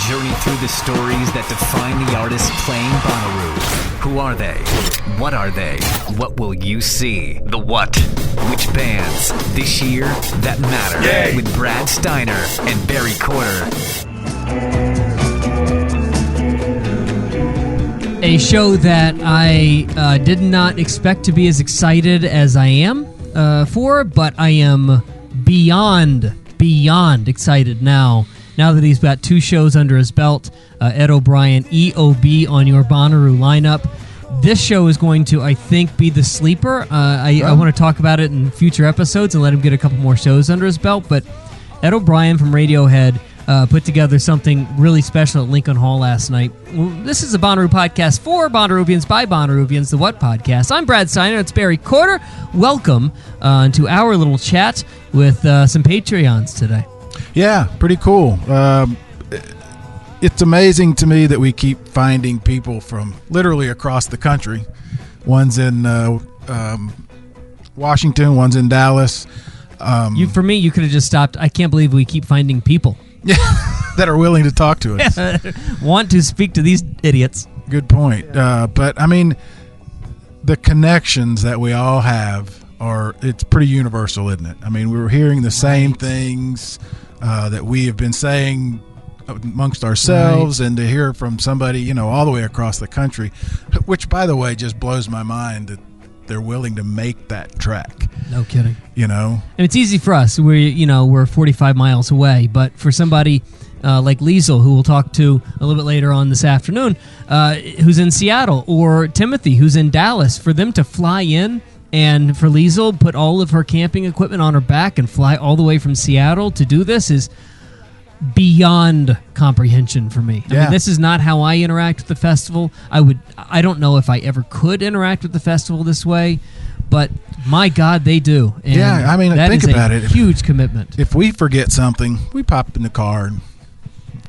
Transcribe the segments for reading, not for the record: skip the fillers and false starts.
journey through the stories that define the artists playing Bonnaroo. Who are they? What are they? What will you see? The what? Which bands? This year, that matter. Yay. With Brad Steiner and Barry Courter. A show that I did not expect to be as excited as I am for, but I am beyond excited now that he's got two shows under his belt. Ed O'Brien, EOB on your Bonnaroo lineup. This show is going to, I think, be the sleeper. I want to talk about it in future episodes and let him get a couple more shows under his belt, but Ed O'Brien from Radiohead put together something really special at Lincoln Hall last night. Well, this is a Bonnaroo podcast for Bonnaroovians by Bonnaroovians, the What Podcast. I'm Brad Steiner. It's Barry Courter. Welcome to our little chat with some Patreons today. Yeah, pretty cool. It's amazing to me that we keep finding people from literally across the country. One's in Washington, one's in Dallas. For me, you could have just stopped. I can't believe we keep finding people. Yeah, that are willing to talk to us. Want to speak to these idiots. Good point. But, I mean, the connections that we all have it's pretty universal, isn't it? I mean, we were hearing the same things that we have been saying amongst ourselves, and to hear from somebody, all the way across the country, which, by the way, just blows my mind that they're willing to make that trek. No kidding. And it's easy for us. We're 45 miles away, but for somebody like Liesl, who we'll talk to a little bit later on this afternoon, who's in Seattle, or Timothy, who's in Dallas, for them to fly in, and for Liesl put all of her camping equipment on her back and fly all the way from Seattle to do this is beyond comprehension for me. I mean, this is not how I interact with the festival. I don't know if I ever could interact with the festival this way, but my God, they do. And I mean, think about it. Huge commitment. If we forget something, we pop in the car and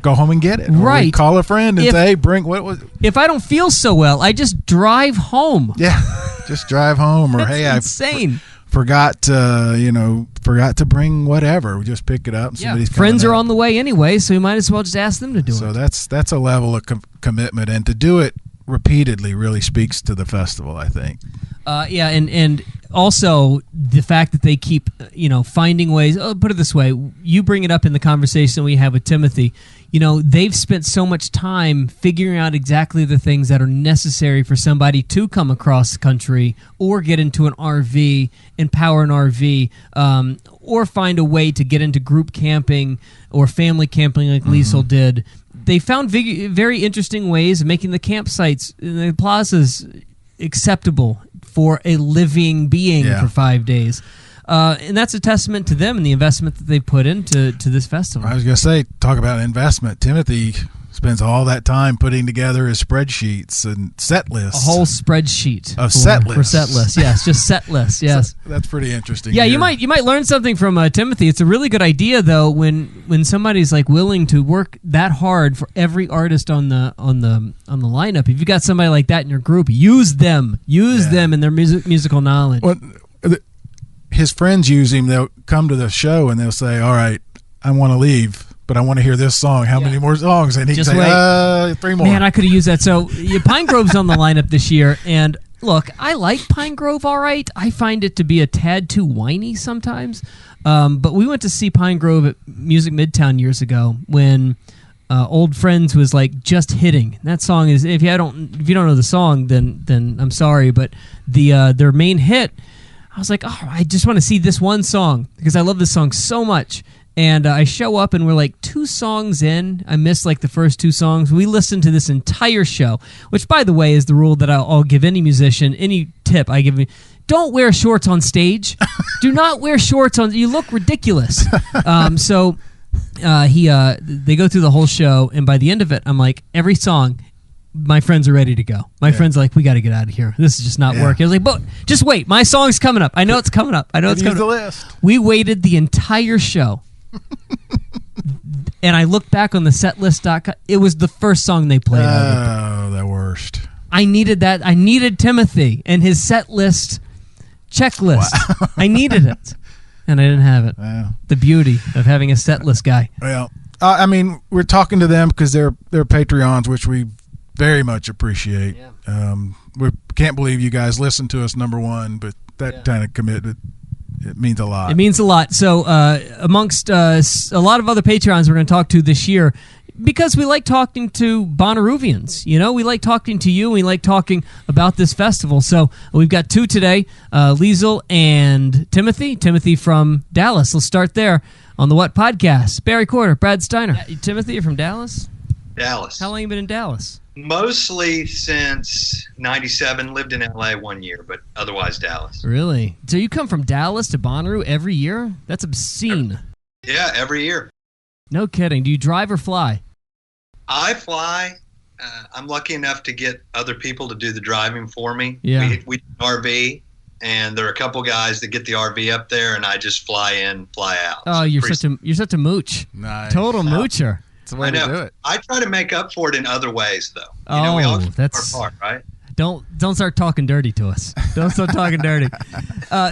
go home and get it. Right. Or we call a friend and say, hey, bring what was. If I don't feel so well, I just drive home. Yeah, just drive home. Or That's hey, insane. Forgot to bring whatever. We just pick it up. And friends are on the way anyway, so you might as well just ask them to do it. So that's a level of commitment, and to do it repeatedly really speaks to the festival, I think. And also the fact that they keep finding ways. Put it this way: you bring it up in the conversation we have with Timothy. They've spent so much time figuring out exactly the things that are necessary for somebody to come across the country or get into an RV and power an RV, or find a way to get into group camping or family camping like Liesl did. They found very interesting ways of making the campsites, the plazas, acceptable for a living being for 5 days. And that's a testament to them and the investment that they put into this festival. I was going to say, talk about investment. Timothy spends all that time putting together his spreadsheets and set lists. A whole spreadsheet of set lists. For set lists, yes. Just set lists, yes. So that's pretty interesting. Yeah, you might learn something from Timothy. It's a really good idea, though, when somebody's like willing to work that hard for every artist on the lineup. If you got somebody like that in your group, use them and their musical knowledge. Well, his friends use him. They'll come to the show and they'll say, all right, I want to leave, but I want to hear this song. How many more songs? And he can say, 3 more. Man, I could have used that. So Pine Grove's on the lineup this year, and look, I like Pine Grove all right. I find it to be a tad too whiny sometimes. But we went to see Pine Grove at Music Midtown years ago when Old Friends was like just hitting. That song is, if you don't know the song, then I'm sorry, but their main hit, I was like, oh, I just want to see this one song because I love this song so much. And I show up and we're like 2 songs in. I missed like the first 2 songs. We listened to this entire show, which, by the way, is the rule that I'll give any musician, any tip I give you. Don't wear shorts on stage. Do not wear shorts on. You look ridiculous. So they go through the whole show, and by the end of it, I'm like, every song, my friends are ready to go. My friends are like, we got to get out of here. This is just not working. I was like, but just wait. My song's coming up. I know it's coming up. It's coming up. List. We waited the entire show. And I looked back on the setlist.com. It was the first song they played. Oh, the worst. I needed that. I needed Timothy and his set list checklist. Wow. I needed it. And I didn't have it. Wow. The beauty of having a set list guy. Well, I mean, we're talking to them because they're Patreons, which we very much appreciate. Yeah. We can't believe you guys listen to us, number one, but that kind of commitment, it means a lot. It means a lot. So amongst a lot of other Patreons we're going to talk to this year, because we like talking to Bonnaroovians. We like talking to you. We like talking about this festival. So we've got two today, Liesl and Timothy. Timothy from Dallas. Let's start there on the What Podcast. Barry Courter, Brad Steiner. Timothy, you're from Dallas? Dallas. How long have you been in Dallas? Mostly since 97. Lived in LA 1 year, but otherwise Dallas. Really? So you come from Dallas to Bonnaroo every year? That's obscene. Yeah, every year. No kidding. Do you drive or fly? I fly. I'm lucky enough to get other people to do the driving for me. Yeah. We do RV, and there are a couple guys that get the RV up there, and I just fly in, fly out. Oh, So you're such a mooch. Nice. Total moocher. It's the way to do it. I try to make up for it in other ways, though. Oh, We all do that's our part, right? Don't start talking dirty to us. Don't start talking dirty.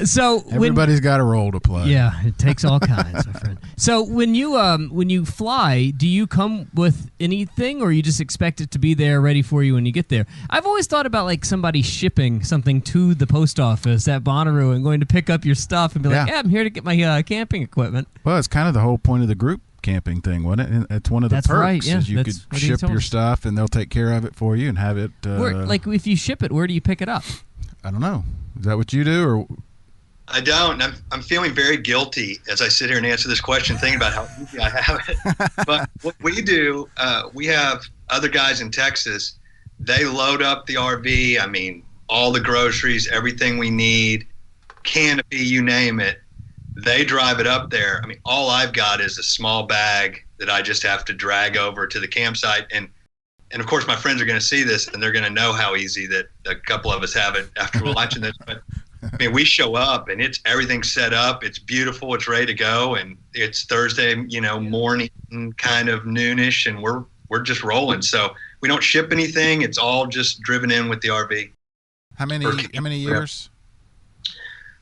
So Everybody's got a role to play. yeah, it takes all kinds, my friend. So when you fly, do you come with anything, or you just expect it to be there ready for you when you get there? I've always thought about like somebody shipping something to the post office at Bonnaroo and going to pick up your stuff and be like, yeah, I'm here to get my camping equipment. Well, it's kind of the whole point of the group camping thing, wasn't it? And it's one of the That's perks right, yeah. is you That's could what he ship told your us. stuff and they'll take care of it for you and have it. Like if you ship it, where do you pick it up? I don't know. Is that what you do, or? I don't. I'm feeling very guilty as I sit here and answer this question, thinking about how easy I have it. But what we do, we have other guys in Texas. They load up the RV. I mean, all the groceries, everything we need, canopy, you name it. They drive it up there. I mean, all I've got is a small bag that I just have to drag over to the campsite. And of course, my friends are going to see this, and they're going to know how easy that a couple of us have it after watching this. But I mean, we show up, and everything's set up. It's beautiful. It's ready to go, and it's Thursday, morning, kind of noonish, and we're just rolling. So we don't ship anything. It's all just driven in with the RV. How many years?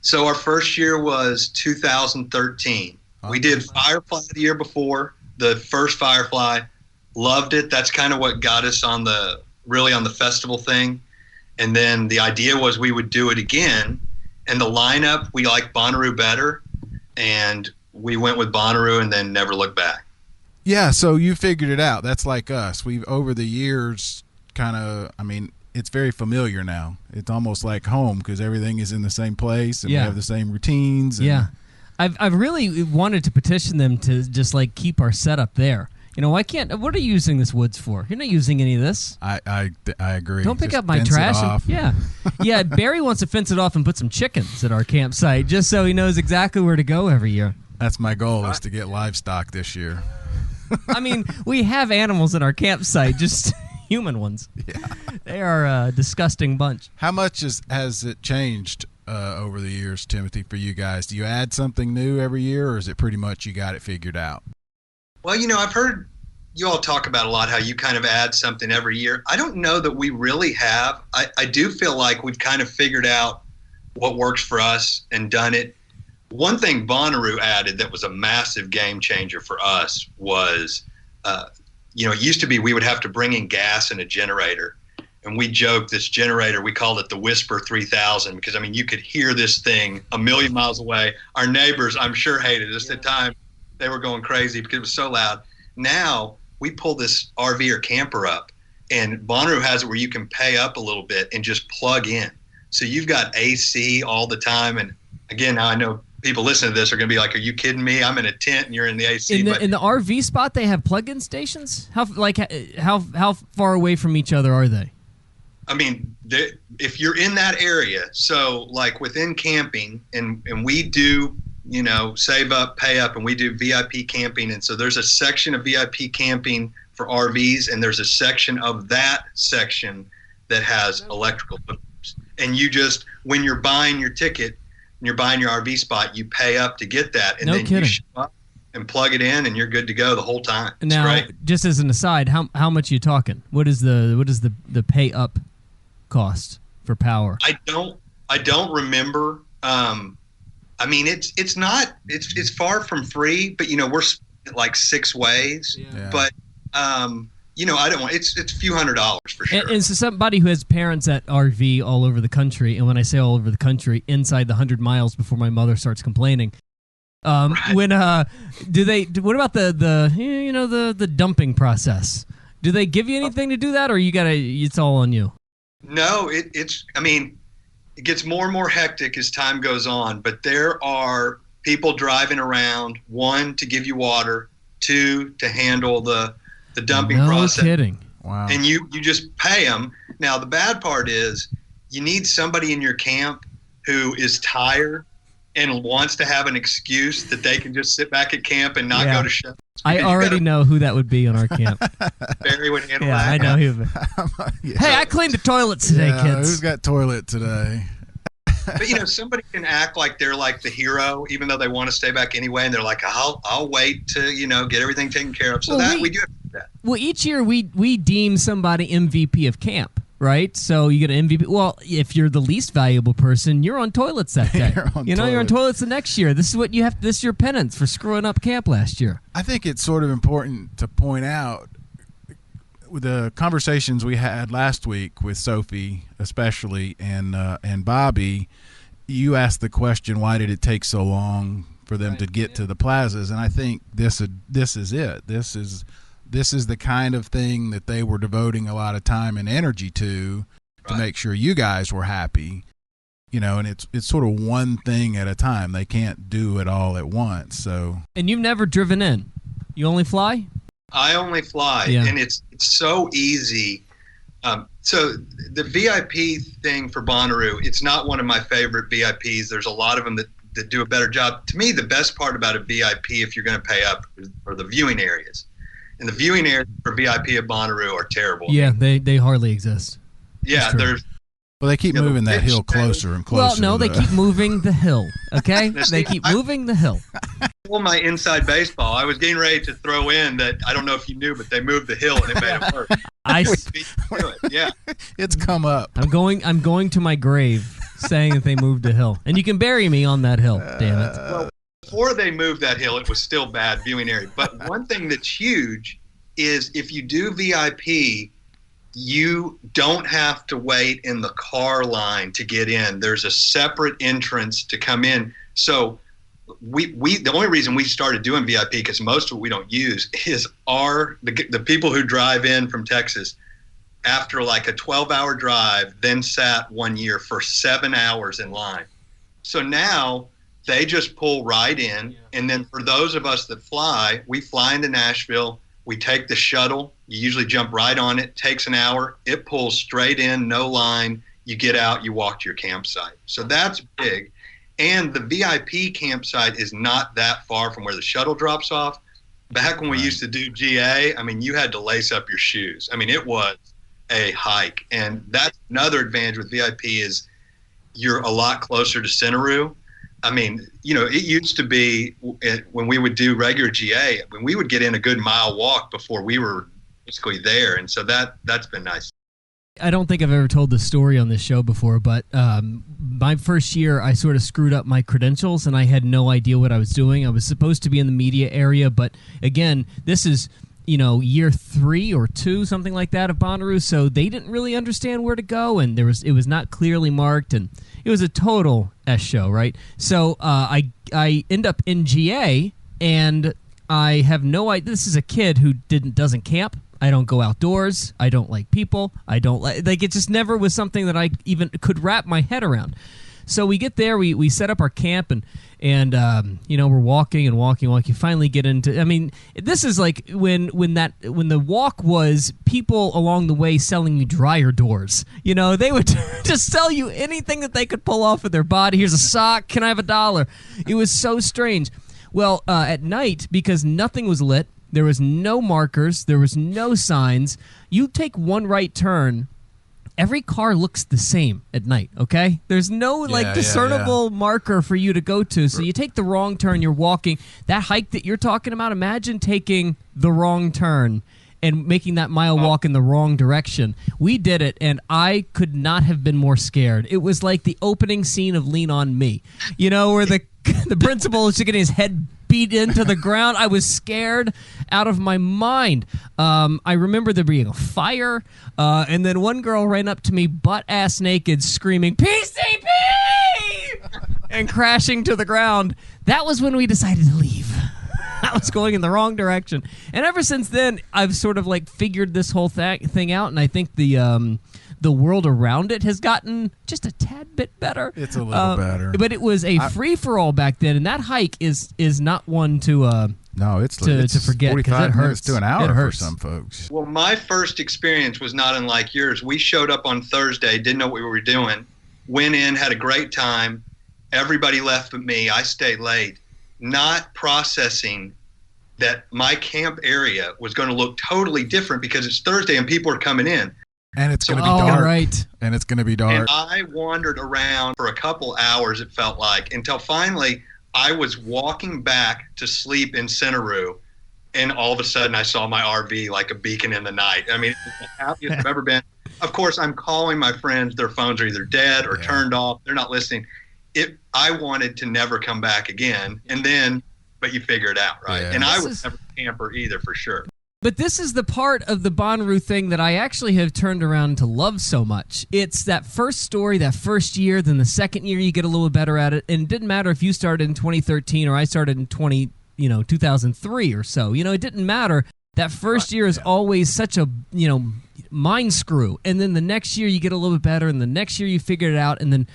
So our first year was 2013. We did Firefly the year before, the first Firefly. Loved it. That's kind of what got us on the festival thing. And then the idea was we would do it again. And the lineup, we liked Bonnaroo better. And we went with Bonnaroo and then never looked back. Yeah, so you figured it out. That's like us. We've, over the years, it's very familiar now. It's almost like home because everything is in the same place and we have the same routines. And I've really wanted to petition them to just like keep our setup there. Why can't? What are you using this woods for? You're not using any of this. I agree. Don't pick Just up my fence it trash. off. Yeah. Barry wants to fence it off and put some chickens at our campsite just so he knows exactly where to go every year. That's my goal, is to get livestock this year. I mean, we have animals at our campsite, just human ones. Yeah. They are a disgusting bunch. How much has it changed over the years, Timothy, for you guys? Do you add something new every year, or is it pretty much you got it figured out? Well, I've heard you all talk about a lot how you kind of add something every year. I don't know that we really have. I do feel like we've kind of figured out what works for us and done it. One thing Bonnaroo added that was a massive game changer for us was, it used to be we would have to bring in gas and a generator. And we joked this generator, we called it the Whisper 3000 because, you could hear this thing a million miles away. Our neighbors, I'm sure, hated us at the time. They were going crazy because it was so loud. Now we pull this RV or camper up, and Bonnaroo has it where you can pay up a little bit and just plug in. So you've got AC all the time. And again, now I know people listening to this are going to be like, "Are you kidding me? I'm in a tent and you're in the AC." In the RV spot, they have plug-in stations. How far away from each other are they? If you're in that area, so like within camping, and we do, save up, pay up, and we do VIP camping. And so there's a section of VIP camping for RVs, and there's a section of that section that has electrical hookups. And you just, when you're buying your ticket and you're buying your RV spot, you pay up to get that. And then you show up and plug it in, and you're good to go the whole time. It's great. Just as an aside, how much are you talking? What is the pay up cost for power? I don't remember. It's far from free, but it like 6 ways. Yeah. But I don't want it's a few $100s for sure. And so somebody who has parents that RV all over the country, and when I say all over the country, inside the 100 miles before my mother starts complaining. Right. What about the dumping process? Do they give you anything to do that, or it's all on you? No, it gets more and more hectic as time goes on, but there are people driving around, 1, to give you water, 2, to handle the dumping process. No kidding. Wow. And you just pay them. Now, the bad part is you need somebody in your camp who is tired and wants to have an excuse that they can just sit back at camp and not go to shows. I already know who that would be on our camp. Barry would handle Yeah, that. I know him. Yeah. Hey, I cleaned the toilets today, kids. Who's got toilet today? But somebody can act like they're like the hero, even though they want to stay back anyway, and they're like, I'll wait to get everything taken care of. So we do have to do that. Well, each year we deem somebody MVP of camp, right? So you get an MVP. Well, if you're the least valuable person, you're on toilets that day. You're on toilets the next year. This is what you have. This is your penance for screwing up camp last year. I think it's sort of important to point out with the conversations we had last week with Sophie, especially, and Bobby. You asked the question, why did it take so long for them to get to the plazas? And I think this is it. This is the kind of thing that they were devoting a lot of time and energy to make sure you guys were happy. And it's sort of one thing at a time. They can't do it all at once. So. And you've never driven in? You only fly? I only fly, and it's so easy. So the VIP thing for Bonnaroo, it's not one of my favorite VIPs. There's a lot of them that do a better job. To me, the best part about a VIP, if you're going to pay up, are the viewing areas. And the viewing areas for VIP at Bonnaroo are terrible. Yeah, they hardly exist. Yeah, there's. Well, they keep moving that hill closer and closer. Well, no, they keep moving the hill, okay? They keep moving the hill. Well, my inside baseball, I was getting ready to throw in that, I don't know if you knew, but they moved the hill and it made it work. Yeah. It's come up. I'm going to my grave saying that they moved the hill. And you can bury me on that hill, damn it. Well, before they moved that hill, it was still bad viewing area. But one thing that's huge is if you do VIP, you don't have to wait in the car line to get in. There's a separate entrance to come in. So we the only reason we started doing VIP, because most of it we don't use, is the people who drive in from Texas after like a 12-hour drive, then sat 1 year for 7 hours in line. So now they just pull right in. And then for those of us that fly, we fly into Nashville. We take the shuttle. You usually jump right on it. Takes an hour. It pulls straight in, no line. You get out, you walk to your campsite. So that's big. And the VIP campsite is not that far from where the shuttle drops off. Back when we used to do GA, you had to lace up your shoes. It was a hike. And that's another advantage with VIP is you're a lot closer to Bonnaroo. It used to be when we would do regular GA, when we would get in a good mile walk before we were basically there. And so that's been nice. I don't think I've ever told this story on this show before, but my first year, I sort of screwed up my credentials, and I had no idea what I was doing. I was supposed to be in the media area, but again, this is year 3 or 2, something like that of Bonnaroo, so they didn't really understand where to go, and it was not clearly marked, and it was a total S show, right? So I end up in GA, and I have no idea. This is a kid who doesn't camp. I don't go outdoors. I don't like people. I don't like it just never was something that I even could wrap my head around. So we get there, we set up our camp, and we're walking. You finally get into. This is like when the walk was people along the way selling you dryer doors. They would just sell you anything that they could pull off of their body. Here's a sock. Can I have $1? It was so strange. Well, at night, because nothing was lit, there was no markers, there was no signs. You take one right turn. Every car looks the same at night, okay? There's no discernible marker for you to go to. So you take the wrong turn, you're walking. That hike that you're talking about, imagine taking the wrong turn and making that mile walk in the wrong direction. We did it, and I could not have been more scared. It was like the opening scene of Lean on Me, where the principal is getting his head beat into the ground. I was scared out of my mind. I remember there being a fire, and then one girl ran up to me butt-ass naked screaming, PCP! and crashing to the ground. That was when we decided to leave. I was going in the wrong direction. And ever since then, I've sort of like figured this whole thing out, and I think the world around it has gotten just a tad bit better. It's a little better. But it was a free-for-all back then, and that hike is not one to no, it's to forget, 45 it hurts. minutes to an hour It for hurts. some folks. Well, my first experience was not unlike yours. We showed up on Thursday, didn't know what we were doing, went in, had a great time. Everybody left but me. I stayed late, not processing that my camp area was going to look totally different because it's Thursday and people are coming in. And it's going to be dark. Right. And it's going to be dark. And I wandered around for a couple hours, it felt like, until finally I was walking back to sleep in Bonnaroo, and all of a sudden I saw my RV like a beacon in the night. I mean, it's the happiest I've ever been. Of course, I'm calling my friends. Their phones are either dead or turned off. They're not listening. I wanted to never come back again. And then, but you figure it out, right? Yeah. And I was never a camper either, for sure. But this is the part of the Bonnaroo thing that I actually have turned around to love so much. It's that first story, that first year, then the second year you get a little better at it. And it didn't matter if you started in 2013 or I started in 2003 or so. It didn't matter. That first year is always such a, mind screw. And then the next year you get a little bit better, and the next year you figure it out, and then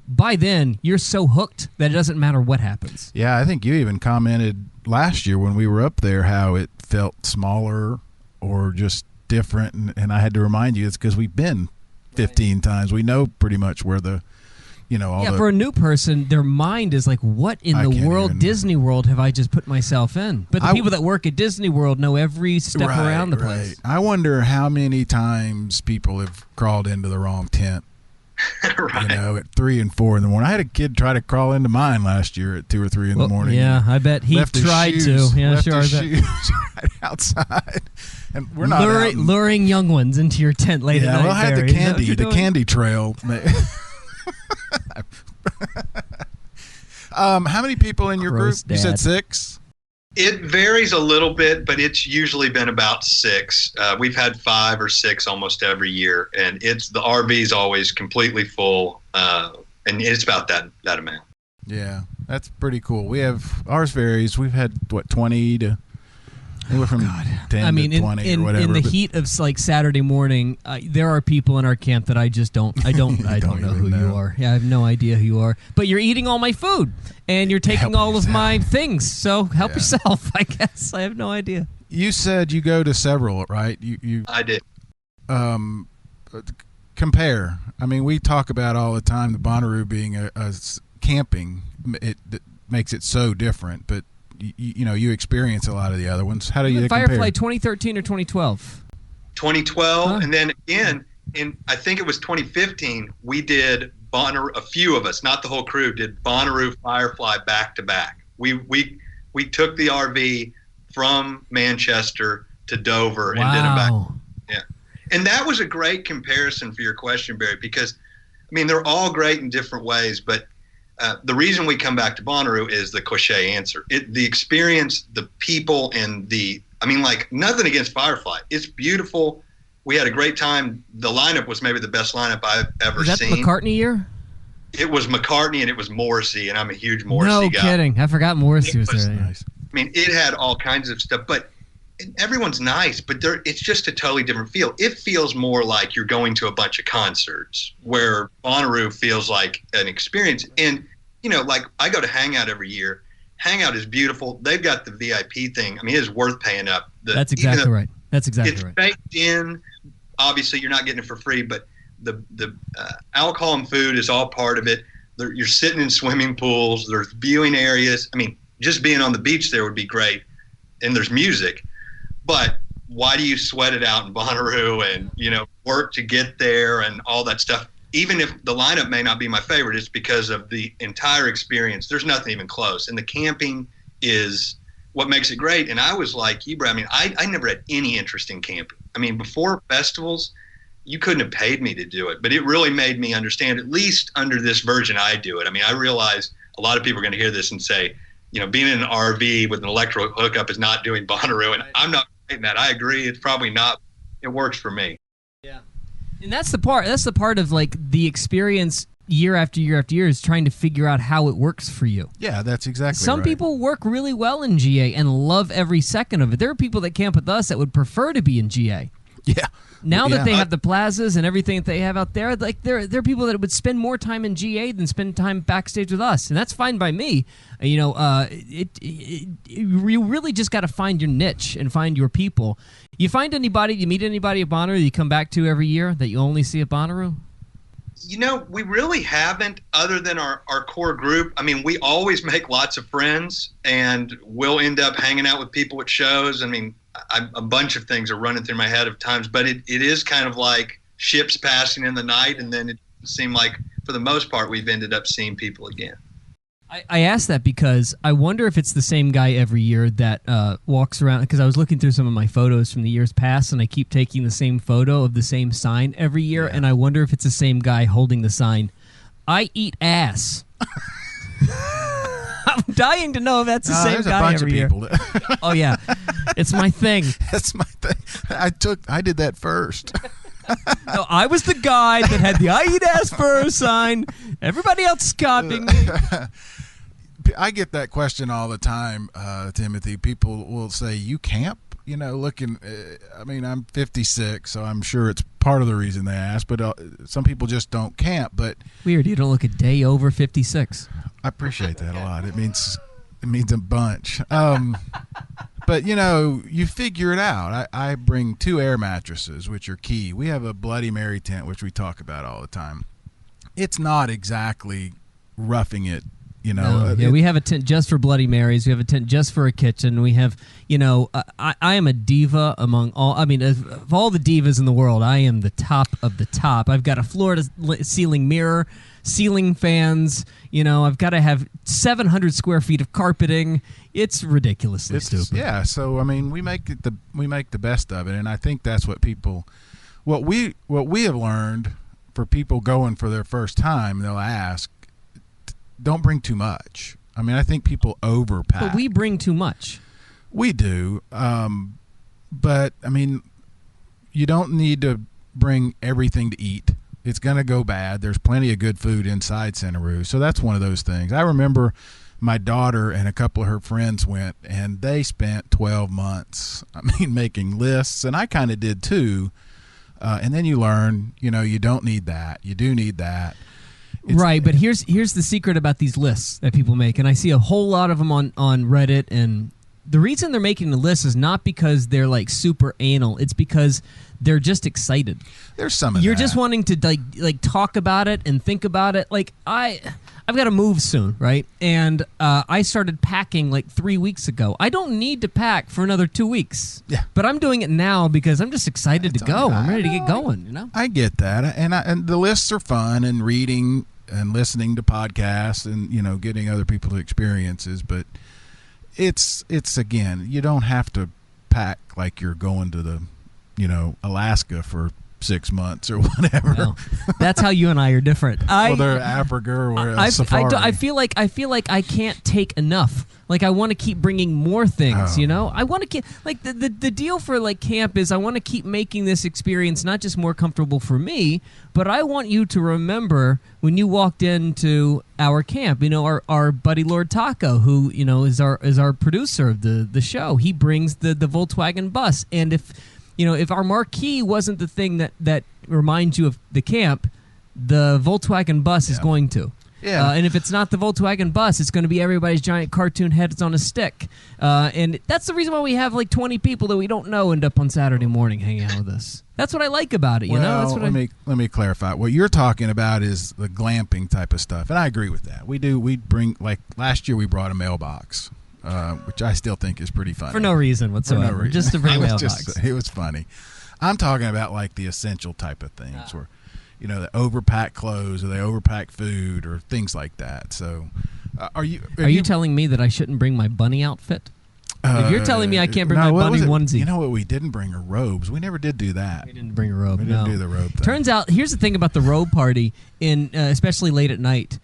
by then you're so hooked that it doesn't matter what happens. Yeah, I think you even commented last year when we were up there how it felt smaller or just different, and I had to remind you it's because we've been 15 times. We know pretty much where the for a new person, their mind is like, what in the world, Disney World, have I just put myself in? But the people that work at Disney World know every step around the place. I wonder how many times people have crawled into the wrong tent. Right. At 3 and 4 in the morning. I had a kid try to crawl into mine last year at 2 or 3 in the morning. Yeah, I bet he tried to. Yeah, left sure. His shoes right outside, and we're not luring young ones into your tent late at night. Well, I had the candy trail. How many people in your group? Dad. You said 6? It varies a little bit, but it's usually been about 6. We've had 5 or 6 almost every year, and the RV is always completely full, and it's about that amount. Yeah, that's pretty cool. Ours varies. We've had 20 to anywhere from 10 to 20 or whatever. In the heat of like Saturday morning, there are people in our camp that I just don't know who you are. Yeah, I have no idea who you are. But you're eating all my food, and you're taking all of my things. So help yourself, I guess. I have no idea. You said you go to several, right? I did. Compare. I mean, we talk about all the time the Bonnaroo being a camping. It makes it so different, but you experience a lot of the other ones. How do you compare? Firefly 2013 or 2012? 2012, and then again I think it was 2015. We did Bonnaroo. A few of us, not the whole crew, did Bonnaroo Firefly back to back. We took the RV from Manchester to Dover and did it back. Yeah, and that was a great comparison for your question, Barry, because I mean they're all great in different ways, but. The reason we come back to Bonnaroo is the cliche answer. The experience, the people, and nothing against Firefly. It's beautiful. We had a great time. The lineup was maybe the best lineup I've ever seen. Was that the McCartney year? It was McCartney and it was Morrissey, and I'm a huge Morrissey guy. No kidding. I forgot Morrissey was there. Nice. I mean, it had all kinds of stuff, but everyone's nice, but it's just a totally different feel. It feels more like you're going to a bunch of concerts, where Bonnaroo feels like an experience. And like I go to Hangout every year. Hangout is beautiful. They've got the VIP thing. I mean, it is worth paying up. That's exactly right. That's exactly right. It's baked in. Obviously, you're not getting it for free, but the alcohol and food is all part of it. You're sitting in swimming pools. There's viewing areas. I mean, just being on the beach there would be great. And there's music. But why do you sweat it out in Bonnaroo and, work to get there and all that stuff? Even if the lineup may not be my favorite, it's because of the entire experience. There's nothing even close. And the camping is what makes it great. And I was like you, Brad. I mean, I never had any interest in camping. I mean, before festivals, you couldn't have paid me to do it. But it really made me understand, at least under this version, I do it. I mean, I realize a lot of people are going to hear this and say, being in an RV with an electrical hookup is not doing Bonnaroo, and I'm not saying that. I agree. It's probably not. It works for me. Yeah. And that's the part. That's the part of like the experience year after year after year is trying to figure out how it works for you. Yeah, that's exactly Some right. people work really well in GA and love every second of it. There are people that camp with us that would prefer to be in GA. Yeah. Now Yeah. that they have the plazas and everything that they have out there, like there are people that would spend more time in GA than spend time backstage with us, and that's fine by me. You really just got to find your niche and find your people. You find anybody, you meet anybody at Bonnaroo that you come back to every year that you only see at Bonnaroo? We really haven't, other than our core group. I mean, we always make lots of friends, and we'll end up hanging out with people at shows. I mean, a bunch of things are running through my head of times, but it is kind of like ships passing in the night, and then it seemed like, for the most part, we've ended up seeing people again. I asked that because I wonder if it's the same guy every year that walks around, because I was looking through some of my photos from the years past, and I keep taking the same photo of the same sign every year, and I wonder if it's the same guy holding the sign, "I eat ass." I'm dying to know if that's the same guy every year. There's a bunch of people. Oh, yeah. It's my thing. That's my thing. I did that first. No, I was the guy that had the "I eat ass" first sign. Everybody else is copying me. I get that question all the time, Timothy. People will say, "You camp?" Looking. I mean, I'm 56, so I'm sure it's part of the reason they ask. But some people just don't camp. But Weird, you don't look a day over 56. I appreciate that a lot. It means a bunch. But you figure it out. I bring 2 air mattresses, which are key. We have a Bloody Mary tent, which we talk about all the time. It's not exactly roughing it. We have a tent just for Bloody Marys. We have a tent just for a kitchen. We have, I am a diva among all. I mean, of all the divas in the world, I am the top of the top. I've got a floor-to-ceiling mirror, ceiling fans. I've got to have 700 square feet of carpeting. It's ridiculously stupid. Yeah. So I mean, we make the best of it, and I think that's what we have learned for people going for their first time. They'll ask, don't bring too much. I mean, I think people overpack. But we bring too much. We do. But, I mean, you don't need to bring everything to eat. It's going to go bad. There's plenty of good food inside Bonnaroo. So that's one of those things. I remember my daughter and a couple of her friends went, and they spent 12 months, making lists. And I kind of did too. And then you learn, you don't need that. You do need that. Right, but here's the secret about these lists that people make, and I see a whole lot of them on Reddit, and the reason they're making the list is not because they're like super anal. It's because they're just excited. There's some of You're that. just wanting to like talk about it and think about it. Like I've got to move soon, right? And I started packing like 3 weeks ago. I don't need to pack for another 2 weeks. Yeah. But I'm doing it now because I'm just excited to go. I'm ready to get going, I get that. And the lists are fun, and reading and listening to podcasts and, getting other people's experiences. But it's again, you don't have to pack like you're going to the, Alaska for 6 months or whatever. Well, that's how you and I are different. They're Africa or safari. I feel like I can't take enough. Like I want to keep bringing more things. I want to keep like the deal for like camp is I want to keep making this experience not just more comfortable for me, but I want you to remember when you walked into our camp. Our buddy Lord Taco, who is our producer of the show. He brings the Volkswagen bus, and if our marquee wasn't the thing that reminds you of the camp, the Volkswagen bus is going to. Yeah. And if it's not the Volkswagen bus, it's going to be everybody's giant cartoon heads on a stick. And that's the reason why we have like 20 people that we don't know end up on Saturday morning hanging out with us. That's what I like about it, That's what let me clarify. What you're talking about is the glamping type of stuff, and I agree with that. We bring, like last year we brought a mailbox, which I still think is pretty funny. For no reason whatsoever. Just to bring a mailbox. It was funny. I'm talking about like the essential type of things where, they overpack clothes or they overpack food or things like that. So, are you telling me that I shouldn't bring my bunny outfit? If you're telling me I can't bring my bunny onesie. You know what we didn't bring are robes. We never did do that. We didn't bring a robe. We didn't do the robe thing. Turns out, here's the thing about the robe party, especially late at night.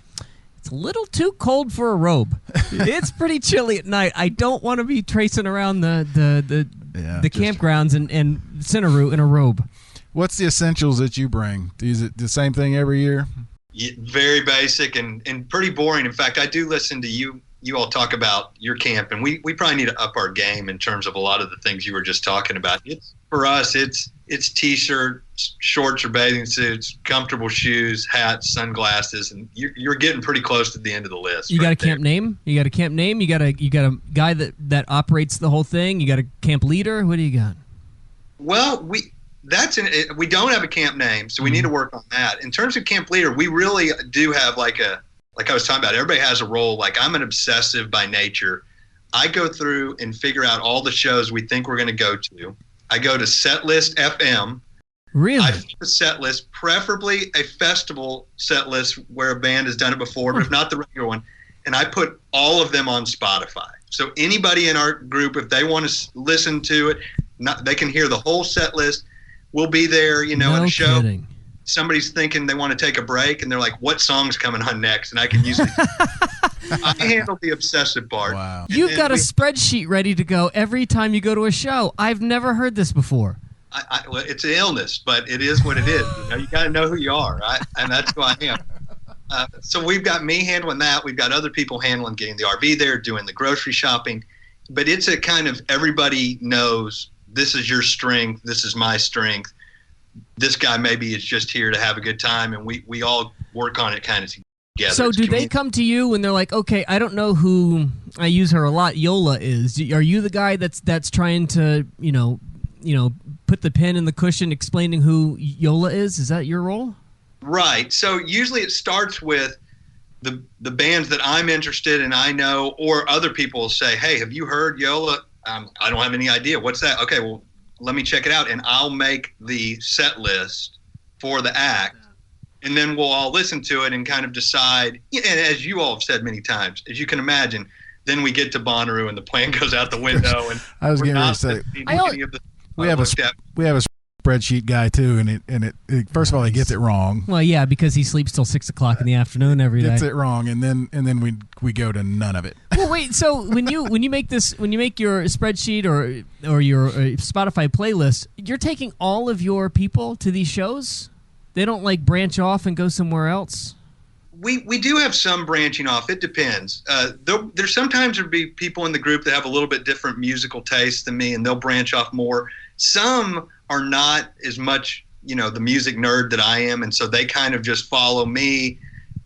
It's a little too cold for a robe. It's pretty chilly at night. I don't want to be tracing around the campgrounds and Bonnaroo in a robe. What's the essentials that you bring? Is it the same thing every year? Yeah, very basic and pretty boring. In fact, I do listen to you all talk about your camp, and we probably need to up our game in terms of a lot of the things you were just talking about. For us, it's T-shirts, shorts or bathing suits, comfortable shoes, hats, sunglasses, and you're getting pretty close to the end of the list. You got a camp name? You got a camp name? You got a guy that operates the whole thing? You got a camp leader? What do you got? Well, we don't have a camp name, so we need to work on that. In terms of camp leader, we really do have like I was talking about, everybody has a role. Like, I'm an obsessive by nature. I go through and figure out all the shows we think we're going to go to. I go to Setlist FM. Really? I pick a set list, preferably a festival set list where a band has done it before, but if not the regular one. And I put all of them on Spotify. So anybody in our group, if they want to listen to it, they can hear the whole set list. We'll be there, in a show. Kidding. Somebody's thinking they want to take a break, and they're like, what song's coming on next? And I can usually I handle the obsessive part. Wow. You've got a spreadsheet ready to go every time you go to a show. I've never heard this before. Well, it's an illness, but it is what it is. You got to know who you are, right? And that's who I am. So we've got me handling that. We've got other people handling getting the RV there, doing the grocery shopping. But it's a kind of, everybody knows this is your strength, this is my strength. This guy maybe is just here to have a good time, and we all work on it kind of together. So do they come to you when they're like, okay, I don't know who, I use her a lot, Yola is. Are you the guy that's trying to, put the pen in the cushion explaining who Yola is? Is that your role? Right. So usually it starts with the bands that I'm interested in, I know, or other people will say, hey, have you heard Yola? I don't have any idea. What's that? Okay, well, let me check it out, and I'll make the set list for the act, and then we'll all listen to it and kind of decide. And as you all have said many times, as you can imagine, then we get to Bonnaroo and the plan goes out the window. And I was getting ready to say, we have a spreadsheet guy too, and it first of all, he gets it wrong. Well, yeah, because he sleeps till 6 o'clock in the afternoon every day. Gets it wrong, and then we go to none of it. Well, wait. So when you make your spreadsheet or your Spotify playlist, you're taking all of your people to these shows. They don't like branch off and go somewhere else. We do have some branching off. It depends. There sometimes will be people in the group that have a little bit different musical taste than me, and they'll branch off more. Some are not as much, the music nerd that I am, and so they kind of just follow me.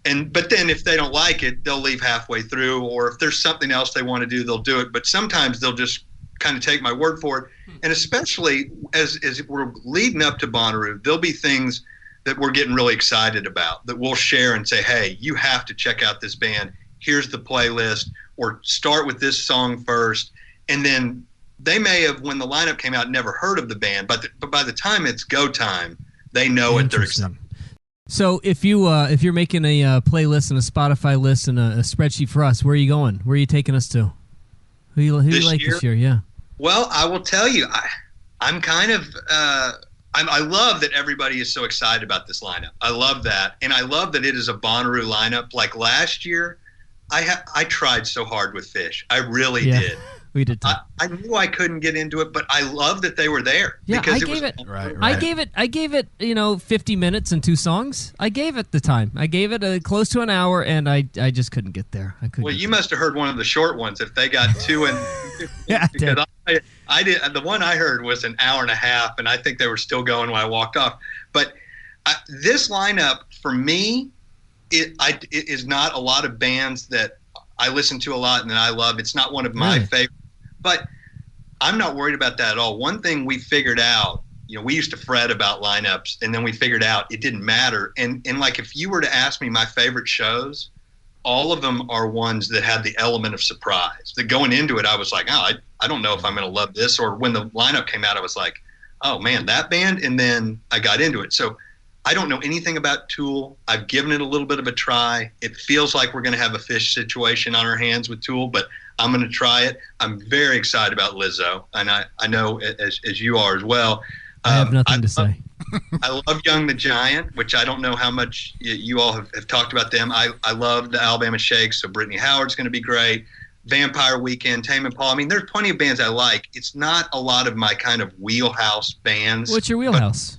But then if they don't like it, they'll leave halfway through, or if there's something else they want to do, they'll do it. But sometimes they'll just kind of take my word for it. And especially as we're leading up to Bonnaroo, there'll be things that we're getting really excited about that we'll share and say, hey, you have to check out this band. Here's the playlist, or start with this song first. And then they may have, when the lineup came out, never heard of the band, but by the time it's go time, they know it. They're excited. So if you're making a playlist and a Spotify list and a spreadsheet for us, where are you going? Where are you taking us to? Who you like this year? Yeah. Well, I will tell you, I'm kind of I love that everybody is so excited about this lineup. I love that, and I love that it is a Bonnaroo lineup. Like last year, I tried so hard with Fish. I really did. We did. I knew I couldn't get into it, but I love that they were there. Yeah, because I gave it 50 minutes and 2 songs. I gave it the time. I gave it close to an hour, and I just couldn't get there. Well, you must have heard one of the short ones if they got 2 and yeah, I did. The one I heard was an hour and a half, and I think they were still going when I walked off. But this lineup for me, it is not a lot of bands that I listen to a lot and that I love. It's not one of my favorites. But I'm not worried about that at all. One thing we figured out, we used to fret about lineups, and then we figured out it didn't matter. And like if you were to ask me my favorite shows, all of them are ones that had the element of surprise. That going into it, I was like, I don't know if I'm going to love this. Or when the lineup came out, I was like, oh, man, that band. And then I got into it. So I don't know anything about Tool. I've given it a little bit of a try. It feels like we're going to have a Fish situation on our hands with Tool, but I'm going to try it. I'm very excited about Lizzo, and I know as you are as well. I have nothing to say. I love Young the Giant, which I don't know how much you all have talked about them. I love the Alabama Shakes, so Brittany Howard's going to be great. Vampire Weekend, Tame Impala. I mean, there's plenty of bands I like. It's not a lot of my kind of wheelhouse bands. What's your wheelhouse?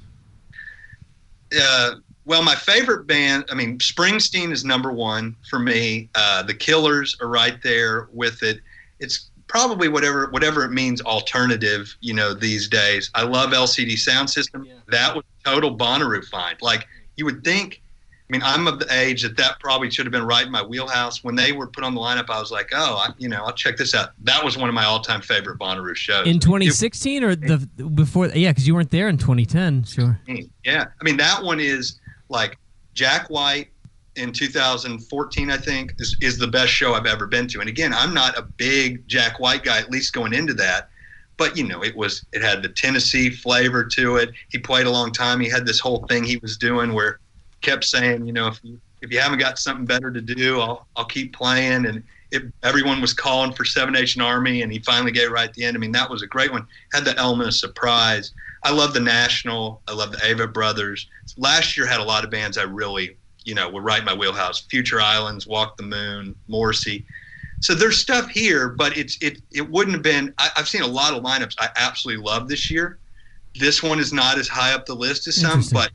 Well, my favorite band, I mean, Springsteen is number one for me. The Killers are right there with it. It's probably whatever it means alternative, these days. I love LCD Sound System. Yeah. That was a total Bonnaroo find. Like, you would think, I mean, I'm of the age that probably should have been right in my wheelhouse. When they were put on the lineup, I was like, I'll check this out. That was one of my all-time favorite Bonnaroo shows. In 2016 or before? Yeah, because you weren't there in 2010. Sure. Yeah. I mean, that one is like Jack White in 2014, I think, is the best show I've ever been to. And again, I'm not a big Jack White guy, at least going into that. But, it had the Tennessee flavor to it. He played a long time. He had this whole thing he was doing where he kept saying, if you haven't got something better to do, I'll keep playing. And everyone was calling for Seven Nation Army, and he finally gave it right at the end. I mean, that was a great one. Had the element of surprise. I love the National. I love the Ava Brothers. Last year had a lot of bands I really, were right in my wheelhouse. Future Islands, Walk the Moon, Morrissey. So there's stuff here, but it wouldn't have been. I've seen a lot of lineups I absolutely love this year. This one is not as high up the list as some, but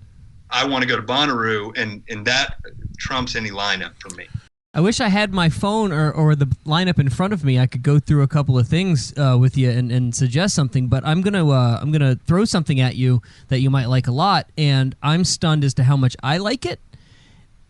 I want to go to Bonnaroo, and that trumps any lineup for me. I wish I had my phone or the lineup in front of me. I could go through a couple of things with you and suggest something, but I'm gonna throw something at you that you might like a lot, and I'm stunned as to how much I like it.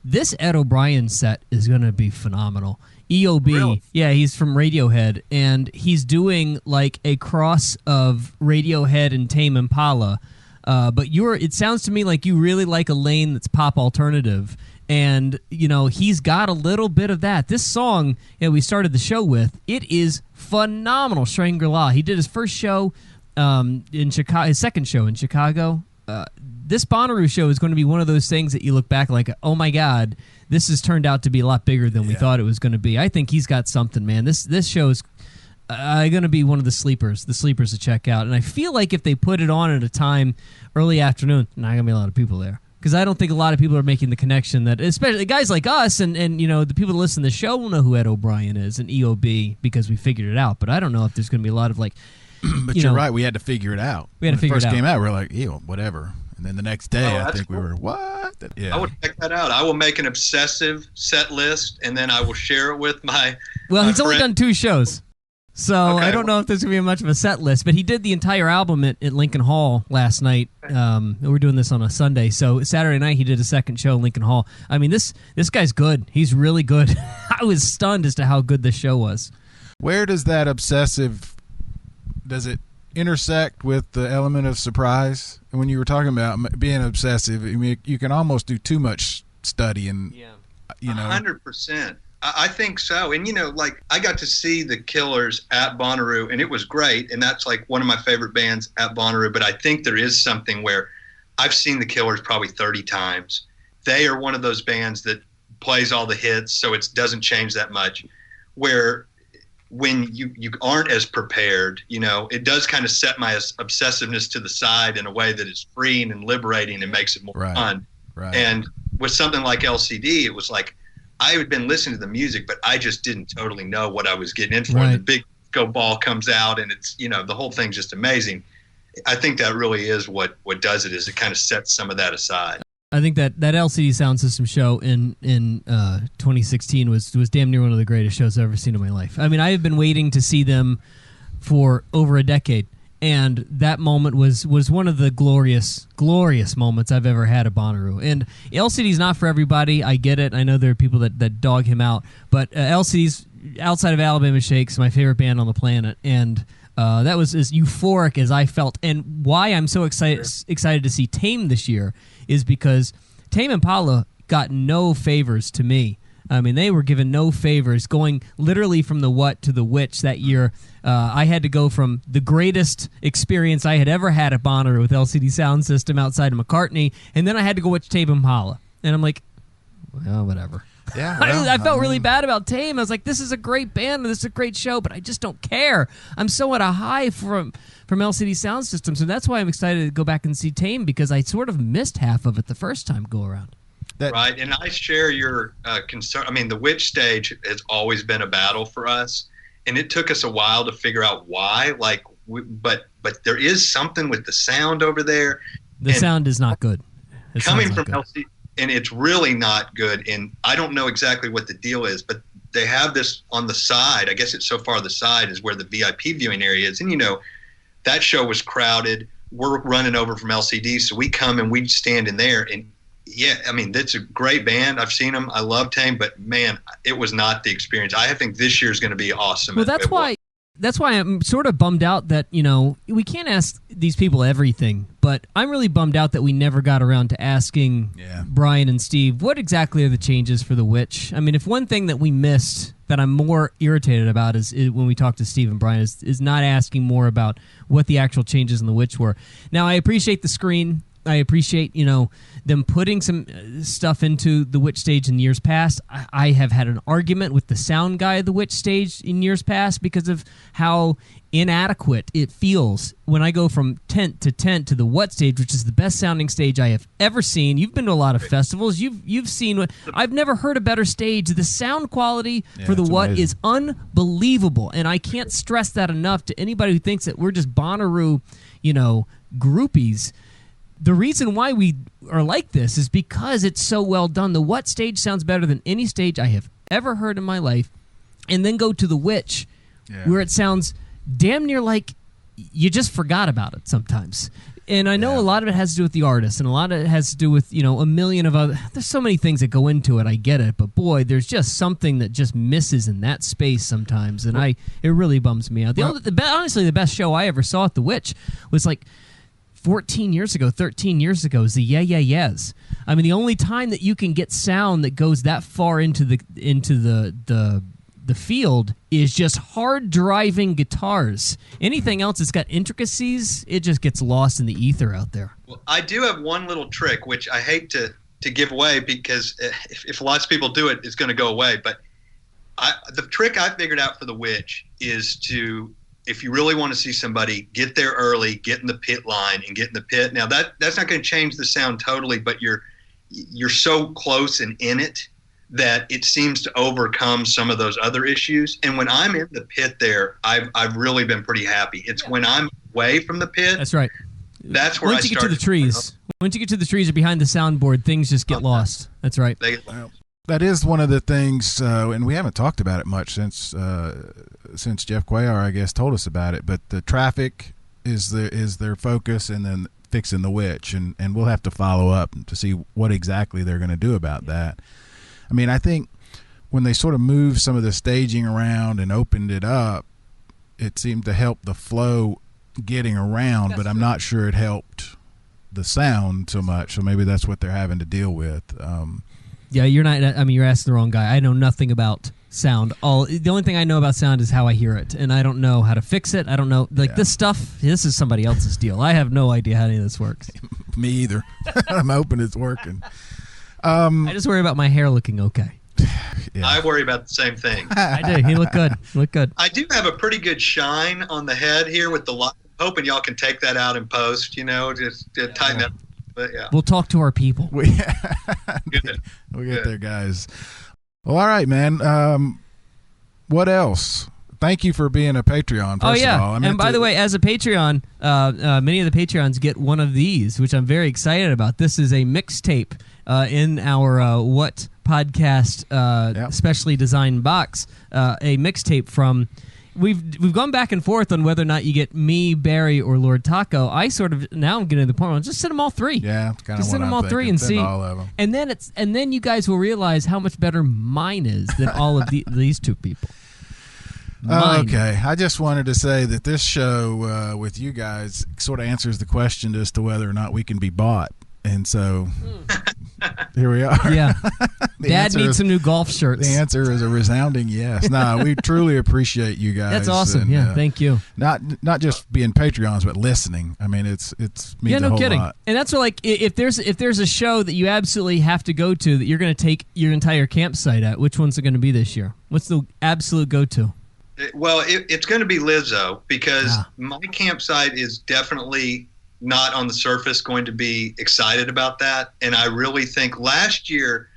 This Ed O'Brien set is gonna be phenomenal. EOB, really? Yeah, he's from Radiohead, and he's doing like a cross of Radiohead and Tame Impala. But it sounds to me like you really like a lane that's pop alternative. And, he's got a little bit of that. This song we started the show with, it is phenomenal, Shangri-La. He did his first show in Chicago, his second show in Chicago. This Bonnaroo show is going to be one of those things that you look back like, oh my God, this has turned out to be a lot bigger than we thought it was going to be. I think he's got something, man. This show is going to be one of the sleepers to check out. And I feel like if they put it on at a time, early afternoon, not going to be a lot of people there. Because I don't think a lot of people are making the connection that, especially guys like us and the people that listen to the show will know who Ed O'Brien is and EOB because we figured it out. But I don't know if there's going to be a lot of like. But you're right. We had to figure it out. We had to figure it out. When it first came out, we were like, ew, whatever. And then the next day, I think we were, what? Yeah. I will check that out. I will make an obsessive set list, and then I will share it with my. Well, he's only done 2 shows. So okay. I don't know if there's going to be much of a set list, but he did the entire album at Lincoln Hall last night. We're doing this on a Sunday, so Saturday night he did a second show at Lincoln Hall. I mean, this guy's good. He's really good. I was stunned as to how good this show was. Where does that obsessive, does it intersect with the element of surprise? When you were talking about being obsessive, I mean, you can almost do too much study and, 100%. I think so. And, I got to see the Killers at Bonnaroo, and it was great. And that's like one of my favorite bands at Bonnaroo. But I think there is something where I've seen the Killers probably 30 times. They are one of those bands that plays all the hits, so it doesn't change that much. Where when you aren't as prepared, it does kind of set my obsessiveness to the side in a way that is freeing and liberating and makes it more fun. Right. And with something like LCD, it was like, I had been listening to the music, but I just didn't totally know what I was getting in for. Right. The big go ball comes out, and it's the whole thing's just amazing. I think that really is what does it, is it kind of sets some of that aside. I think that LCD Sound System show in 2016 was damn near one of the greatest shows I've ever seen in my life. I mean, I have been waiting to see them for over a decade. And that moment was one of the glorious moments I've ever had at Bonnaroo. And LCD's not for everybody. I get it. I know there are people that dog him out. But LCD's, outside of Alabama Shakes, my favorite band on the planet. And that was as euphoric as I felt. And why I'm so excited to see Tame this year is because Tame Impala got no favors to me. I mean, they were given no favors, going literally from the what to the which that year. I had to go from the greatest experience I had ever had at Bonnaroo with LCD Sound System outside of McCartney, and then I had to go watch Tame Impala. And I'm like, well, whatever. Yeah, well, I felt really bad about Tame. I was like, this is a great band, and this is a great show, but I just don't care. I'm so at a high from LCD Sound System, so that's why I'm excited to go back and see Tame, because I sort of missed half of it the first time go around. Right, and I share your concern. I mean, the Witch stage has always been a battle for us, and it took us a while to figure out why. Like, but there is something with the sound over there. The sound is not good. Coming from LCD, and it's really not good. And I don't know exactly what the deal is, but they have this on the side. I guess it's so far the side is where the VIP viewing area is. And, you know, that show was crowded. We're running over from LCD, so we come and we stand in there. And, yeah, I mean, it's a great band. I've seen them. I love Tame, but, man, it was not the experience. I think this year is going to be awesome. Well, that's why I'm sort of bummed out that, you know, we can't ask these people everything, but I'm really bummed out that we never got around to asking Brian and Steve, what exactly are the changes for the Witch? I mean, if one thing that we missed that I'm more irritated about is when we talk to Steve and Brian is not asking more about what the actual changes in the Witch were. Now, I appreciate the screen. I appreciate, you know, them putting some stuff into the Witch stage in years past. I have had an argument with the sound guy of the Witch stage in years past because of how inadequate it feels when I go from tent to the What stage, which is the best sounding stage I have ever seen. You've been to a lot of festivals. You've seen what I've never heard a better stage. The sound quality for the What amazing. Is unbelievable, and I can't stress that enough to anybody who thinks that we're just Bonnaroo, you know, groupies. The reason why we are like this is because it's so well done. The What stage sounds better than any stage I have ever heard in my life. And then go to the Witch, where it sounds damn near like you just forgot about it sometimes. And I know a lot of it has to do with the artist, and a lot of it has to do with, you know, a million of other... There's so many things that go into it, I get it. But, boy, there's just something that just misses in that space sometimes. And it really bums me out. Honestly, the best show I ever saw at the Witch was like... 13 years ago is the Yeah Yeah Yeahs. I mean, the only time that you can get sound that goes that far into the field is just hard driving guitars. Anything else that's got intricacies, it just gets lost in the ether out there. Well, I do have one little trick, which I hate to give away because if lots of people do it, it's going to go away. But the trick I figured out for the Witch is to... If you really want to see somebody, get there early, get in the pit line, and get in the pit. Now that's not going to change the sound totally, but you're so close and in it that it seems to overcome some of those other issues. And when I'm in the pit there, I've really been pretty happy. It's when I'm away from the pit. That's right. That's where Once you get to the trees. Once you get to the trees or behind the soundboard, things just get lost. That's right. That is one of the things, and we haven't talked about it much since Jeff Cuellar, I guess, told us about it. But the traffic is their focus, and then fixing the Witch, and we'll have to follow up to see what exactly they're going to do about that. I mean, I think when they sort of moved some of the staging around and opened it up, it seemed to help the flow getting around, but I'm not sure it helped the sound so much. So maybe that's what they're having to deal with. Yeah, you're not. I mean, you're asking the wrong guy. I know nothing about sound. The only thing I know about sound is how I hear it, and I don't know how to fix it. I don't know. This stuff, this is somebody else's deal. I have no idea how any of this works. Me either. I'm hoping it's working. I just worry about my hair looking okay. Yeah. I worry about the same thing. I do. He looked good. I do have a pretty good shine on the head here with the light. Hoping y'all can take that out in post, you know, just tighten up. But yeah. We'll talk to our people. We'll get there, guys. Well, all right, man. What else? Thank you for being a Patreon, first of all. And by the way, as a Patreon, many of the Patreons get one of these, which I'm very excited about. This is a mixtape in our What Podcast specially designed box. A mixtape from... We've gone back and forth on whether or not you get me, Barry, or Lord Taco. I sort of now I'm getting to the point where just send them all three. Yeah, kind of just send them all three and see. All of them. And then you guys will realize how much better mine is than all of these two people. Okay, I just wanted to say that this show with you guys sort of answers the question as to whether or not we can be bought, and so Here we are. Yeah. The Dad answer needs is- some new golf shirts. The answer is a resounding yes. Nah, we truly appreciate you guys. That's awesome. and, Yeah, thank you. Not just being Patreons, but listening. I mean, it's means a whole lot. And that's what, like, if there's a show that you absolutely have to go to that you're going to take your entire campsite at, which one's it going to be this year? What's the absolute go-to? Well, it's going to be Lizzo because Ah. my campsite is definitely not on the surface going to be excited about that. And I really think last year,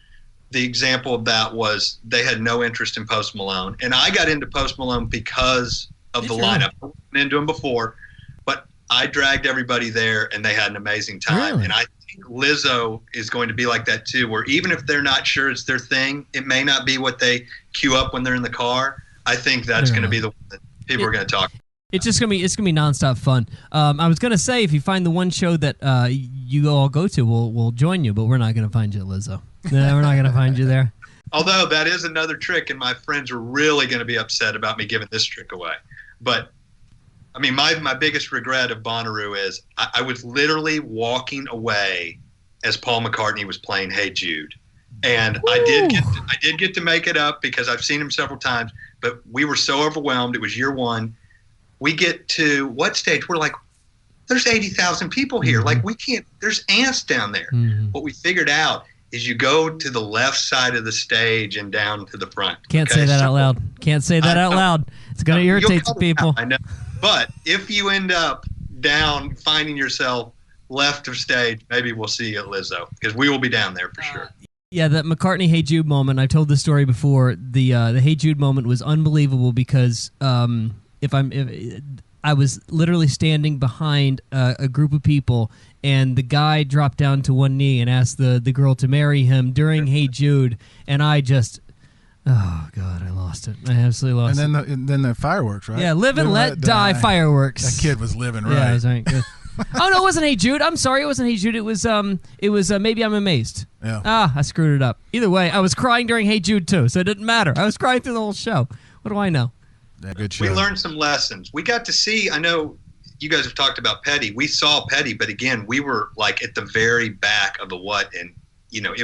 the example of that was they had no interest in Post Malone. And I got into Post Malone because of the lineup. I wasn't into him before, but I dragged everybody there and they had an amazing time. Really? And I think Lizzo is going to be like that too, where even if they're not sure it's their thing, it may not be what they queue up when they're in the car. I think that's going to be the one that people are going to talk about. It's just gonna be nonstop fun. I was gonna say if you find the one show that you all go to, we'll join you, but we're not gonna find you at Lizzo. No, we're not gonna find you there. Although that is another trick, and my friends are really going to be upset about me giving this trick away. But I mean, my biggest regret of Bonnaroo is I was literally walking away as Paul McCartney was playing "Hey Jude," and I did get to make it up because I've seen him several times. But we were so overwhelmed. It was year one. We get to what stage? We're like, there's 80,000 people here. Like, we can't, there's ants down there. What we figured out is you go to the left side of the stage and down to the front. Can't say that out loud. Can't say that out loud. It's going to irritate some people. I know. But if you end up down, finding yourself left of stage, maybe we'll see you at Lizzo because we will be down there for sure. Yeah, that McCartney "Hey Jude" moment. I've told this story before. The "Hey Jude" moment was unbelievable because I was literally standing behind a group of people, and the guy dropped down to one knee and asked the girl to marry him during "Hey Jude," and I just, oh God, I lost it. I absolutely lost it. And then the fireworks, right? Yeah, live and let die fireworks. That kid was living right. Yeah, it was right. Good. Oh no, it wasn't "Hey Jude." I'm sorry, it wasn't "Hey Jude." It was "Maybe I'm Amazed." Yeah. I screwed it up. Either way, I was crying during "Hey Jude" too, so it didn't matter. I was crying through the whole show. What do I know? Yeah, good show. We learned some lessons. We got to see, I know you guys have talked about Petty. We saw Petty, but again, we were like at the very back of the what, and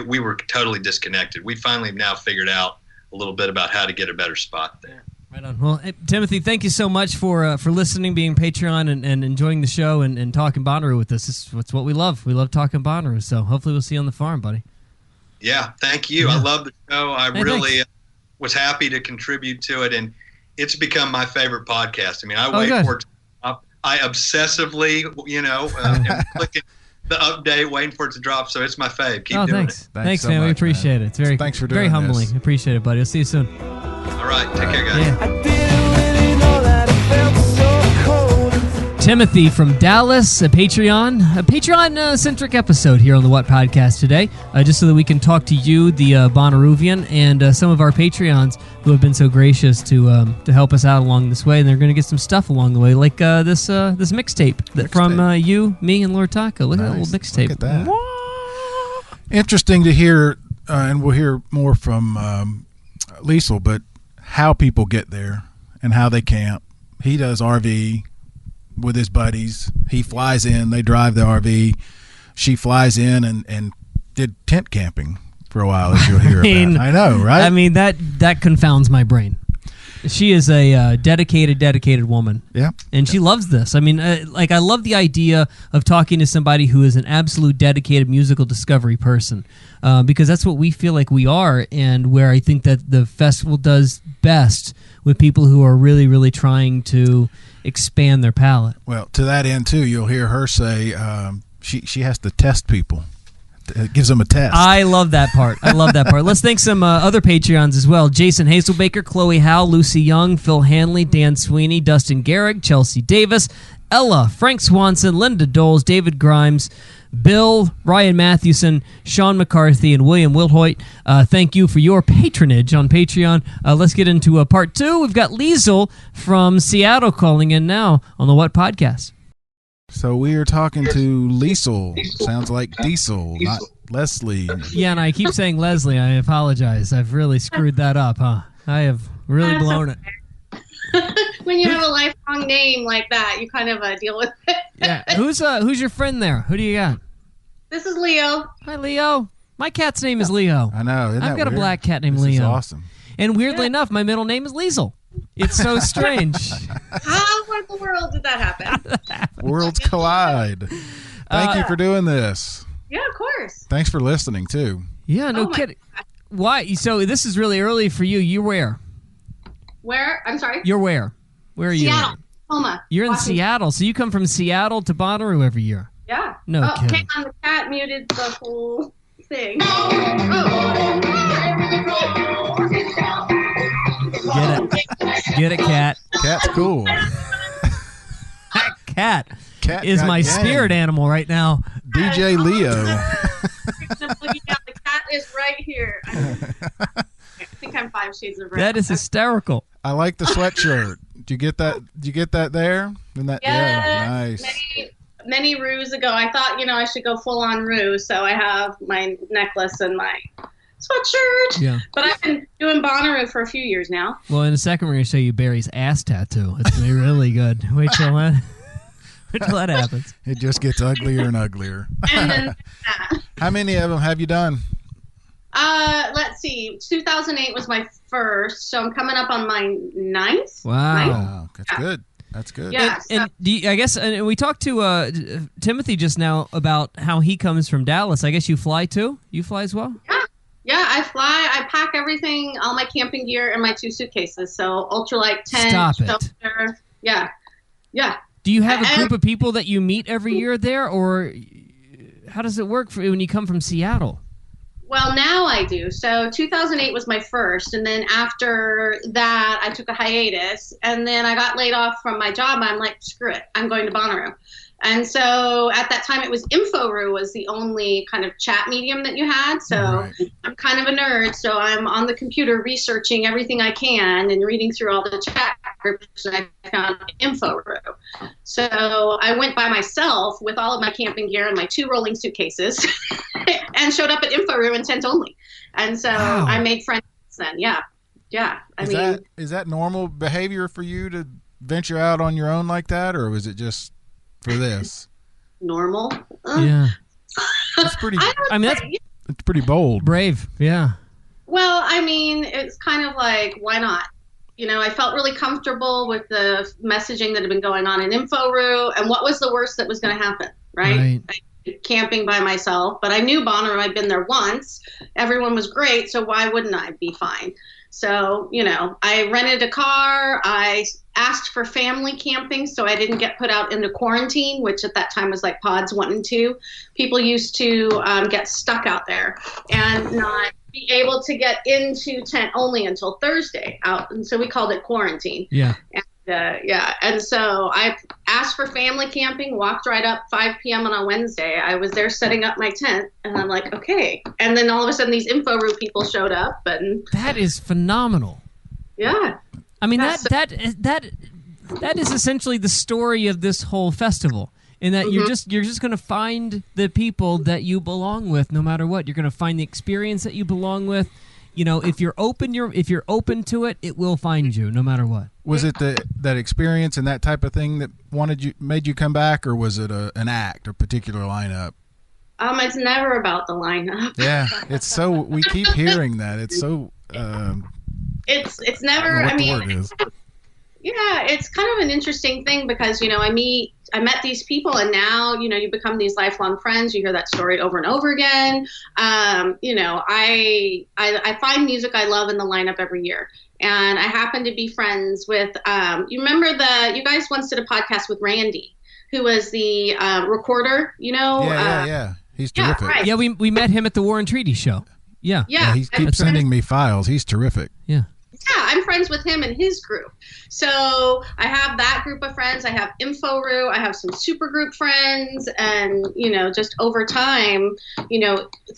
we were totally disconnected. We finally have now figured out a little bit about how to get a better spot there. Right on. Well, hey, Timothy, thank you so much for listening, being Patreon, and enjoying the show and talking Bonnaroo with us. It's what we love. We love talking Bonnaroo, so hopefully we'll see you on the farm, buddy. Yeah, thank you. Yeah. I love the show. I really thanks. was happy to contribute to it, and it's become my favorite podcast. I mean, I wait good. for it to drop. I obsessively, am clicking the update, waiting for it to drop, so it's my fave. Keep doing thanks. it. Thanks, so man. We much, appreciate it. It's very, Thanks for very doing humbling. this. Appreciate it, buddy. I'll see you soon. All right, take care, guys. Yeah. I didn't really know that it felt so cold. Timothy from Dallas, a Patreon-centric episode here on the What Podcast today, just so that we can talk to you, the Bonnaroovian, and some of our Patreons who have been so gracious to help us out along this way. And they're going to get some stuff along the way, like this mixtape from you, me, and Lord Taco. Look at that little mixtape. Look at that. Interesting to hear, and we'll hear more from Liesl, but how people get there and how they camp. He does RV with his buddies. He flies in, they drive the RV. She flies in and did tent camping for a while, as you'll hear about. I know, right? I mean, that confounds my brain. She is a dedicated woman. Yeah. And she loves this. I mean, I love the idea of talking to somebody who is an absolute dedicated musical discovery person, because that's what we feel like we are, and where I think that the festival does best with people who are really, really trying to expand their palette. Well, to that end, too, you'll hear her say she has to test people. It gives them a test. I love that part. Let's thank some other Patreons as well. Jason Hazelbaker, Chloe Howe, Lucy Young, Phil Hanley, Dan Sweeney, Dustin Garrick, Chelsea Davis, Ella, Frank Swanson, Linda Doles, David Grimes, Bill, Ryan Mathewson, Sean McCarthy, and William Wilhoit. Thank you for your patronage on Patreon. Let's get into part two. We've got Liesl from Seattle calling in now on the What Podcast. So we are talking to Liesl. Sounds like Diesel, not Leslie. Yeah, and I keep saying Leslie. I apologize. I've really screwed that up, huh? I have really blown it. When you have a lifelong name like that, you kind of deal with it. Yeah. Who's your friend there? Who do you got? This is Leo. Hi, Leo. My cat's name is Leo. I know. Isn't I've that got a weird? black cat named This is Leo. awesome. And weirdly enough, my middle name is Liesl. It's so strange. How in the world did that happen? Worlds collide. Thank you for doing this. Yeah, of course. Thanks for listening, too. Yeah, no kidding. Why? So this is really early for you. You're where? Where? I'm sorry? You're where? Where are you? Seattle. Oklahoma. You're in Washington. Seattle. So you come from Seattle to Bonnaroo every year. Yeah. No kidding. Hang on, the cat muted the whole thing. Get it, cat. Cat's cool. Cat Cat is got my game. spirit animal right now. DJ Leo. The cat is right here. I think I'm 5 shades of red. That is hysterical. I like the sweatshirt. Did you get that? Did you get that there? Yeah, nice. Many roos ago, I thought, I should go full on roo, so I have my necklace and my sweatshirt. Yeah. But I've been doing Bonnaroo for a few years now. Well, in a second, we're going to show you Barry's ass tattoo. It's going to be really good. Wait till that happens. It just gets uglier and uglier. And then How many of them have you done? let's see. 2008 was my first, so I'm coming up on my 9th. Wow. Wow, that's good. That's good. Yeah. And I guess and we talked to Timothy just now about how he comes from Dallas. I guess you fly too? You fly as well? Yeah, I fly. I pack everything, all my camping gear in my 2 suitcases. So ultralight tent, Stop it. shelter. Yeah. Do you have a group of people that you meet every year there, or how does it work when you come from Seattle? Well, now I do. So 2008 was my first, and then after that, I took a hiatus, and then I got laid off from my job. I'm like, screw it, I'm going to Bonnaroo. And so at that time, it was InfoRoo was the only kind of chat medium that you had. So Right. I'm kind of a nerd, so I'm on the computer researching everything I can and reading through all the chat groups, and I found InfoRoo. So I went by myself with all of my camping gear and my 2 rolling suitcases and showed up at InfoRoo intent only. And so Wow. I made friends then. Yeah. Is that normal behavior for you to venture out on your own like that, or was it just for this? Normal. Yeah. That's pretty. I mean, that's It's pretty bold. brave. Yeah. Well, I mean, it's kind of like, why not? I felt really comfortable with the messaging that had been going on in InfoRoo, and what was the worst that was going to happen, right? Camping by myself, but I knew Bonnaroo. I'd been there once. Everyone was great, so why wouldn't I be fine? So, I rented a car. I asked for family camping so I didn't get put out into quarantine, which at that time was like pods 1 and 2. People used to get stuck out there and not be able to get into tent only until Thursday out. And so we called it quarantine. Yeah. And so I asked for family camping, walked right up 5 p.m. on a Wednesday. I was there setting up my tent, and I'm like, okay. And then all of a sudden these InfoRoo people showed up, and That is phenomenal. yeah. I mean, That's- that is essentially the story of this whole festival. In that you're just going to find the people that you belong with, no matter what. You're going to find the experience that you belong with. If you're open to it, it will find you, no matter what. Was it that experience and that type of thing that made you come back, or was it an act, a particular lineup? It's never about the lineup. Yeah, it's so we keep hearing that. It's so. It's never. I I don't know what mean, the word is. yeah, it's kind of an interesting thing because I met these people, and now you become these lifelong friends. You hear that story over and over again. I find music I love in the lineup every year, and I happen to be friends with. You remember you guys once did a podcast with Randy, who was the recorder. Yeah. He's terrific. right. Yeah, we met him at the War and Treaty show. Yeah. Yeah, He keeps sending me files. He's terrific. Yeah. Yeah, I'm friends with him and his group. So I have that group of friends. I have InfoRoo. I have some super group friends. And, just over time,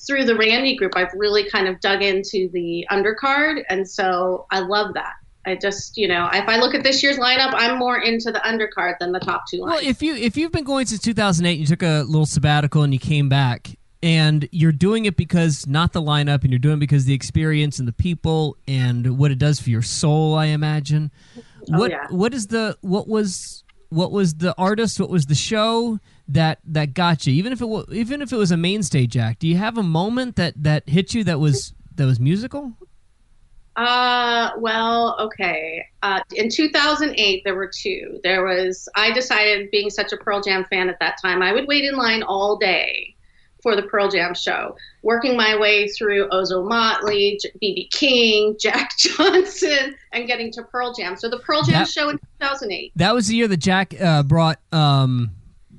through the Randy group, I've really kind of dug into the undercard. And so I love that. I just, if I look at this year's lineup, I'm more into the undercard than the top 2 lines. Well, if you've been going since 2008, you took a little sabbatical and you came back, and you're doing it because not the lineup, and you're doing it because the experience and the people and what it does for your soul, I imagine. Oh, yeah. What was What was the artist? What was the show that got you? Even if it was a main stage act, do you have a moment that hit you that was musical? Well, okay. In 2008, there were two. I decided, being such a Pearl Jam fan at that time, I would wait in line all day for the Pearl Jam show, working my way through Ozzo Motley, B.B. King, Jack Johnson, and getting to Pearl Jam. So the Pearl Jam show in 2008. That was the year that Jack brought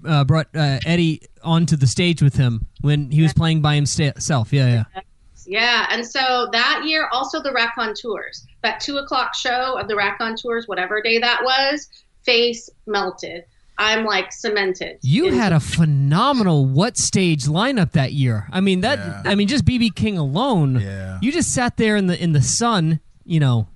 Eddie onto the stage with him when he was playing by himself. Yeah. Yeah, and so that year, also the Raconteurs, that 2:00 show of the Raconteurs, whatever day that was, face melted. I'm like cemented. You had a phenomenal What Stage lineup that year. I mean just BB King alone. Yeah. You just sat there in the sun. You know,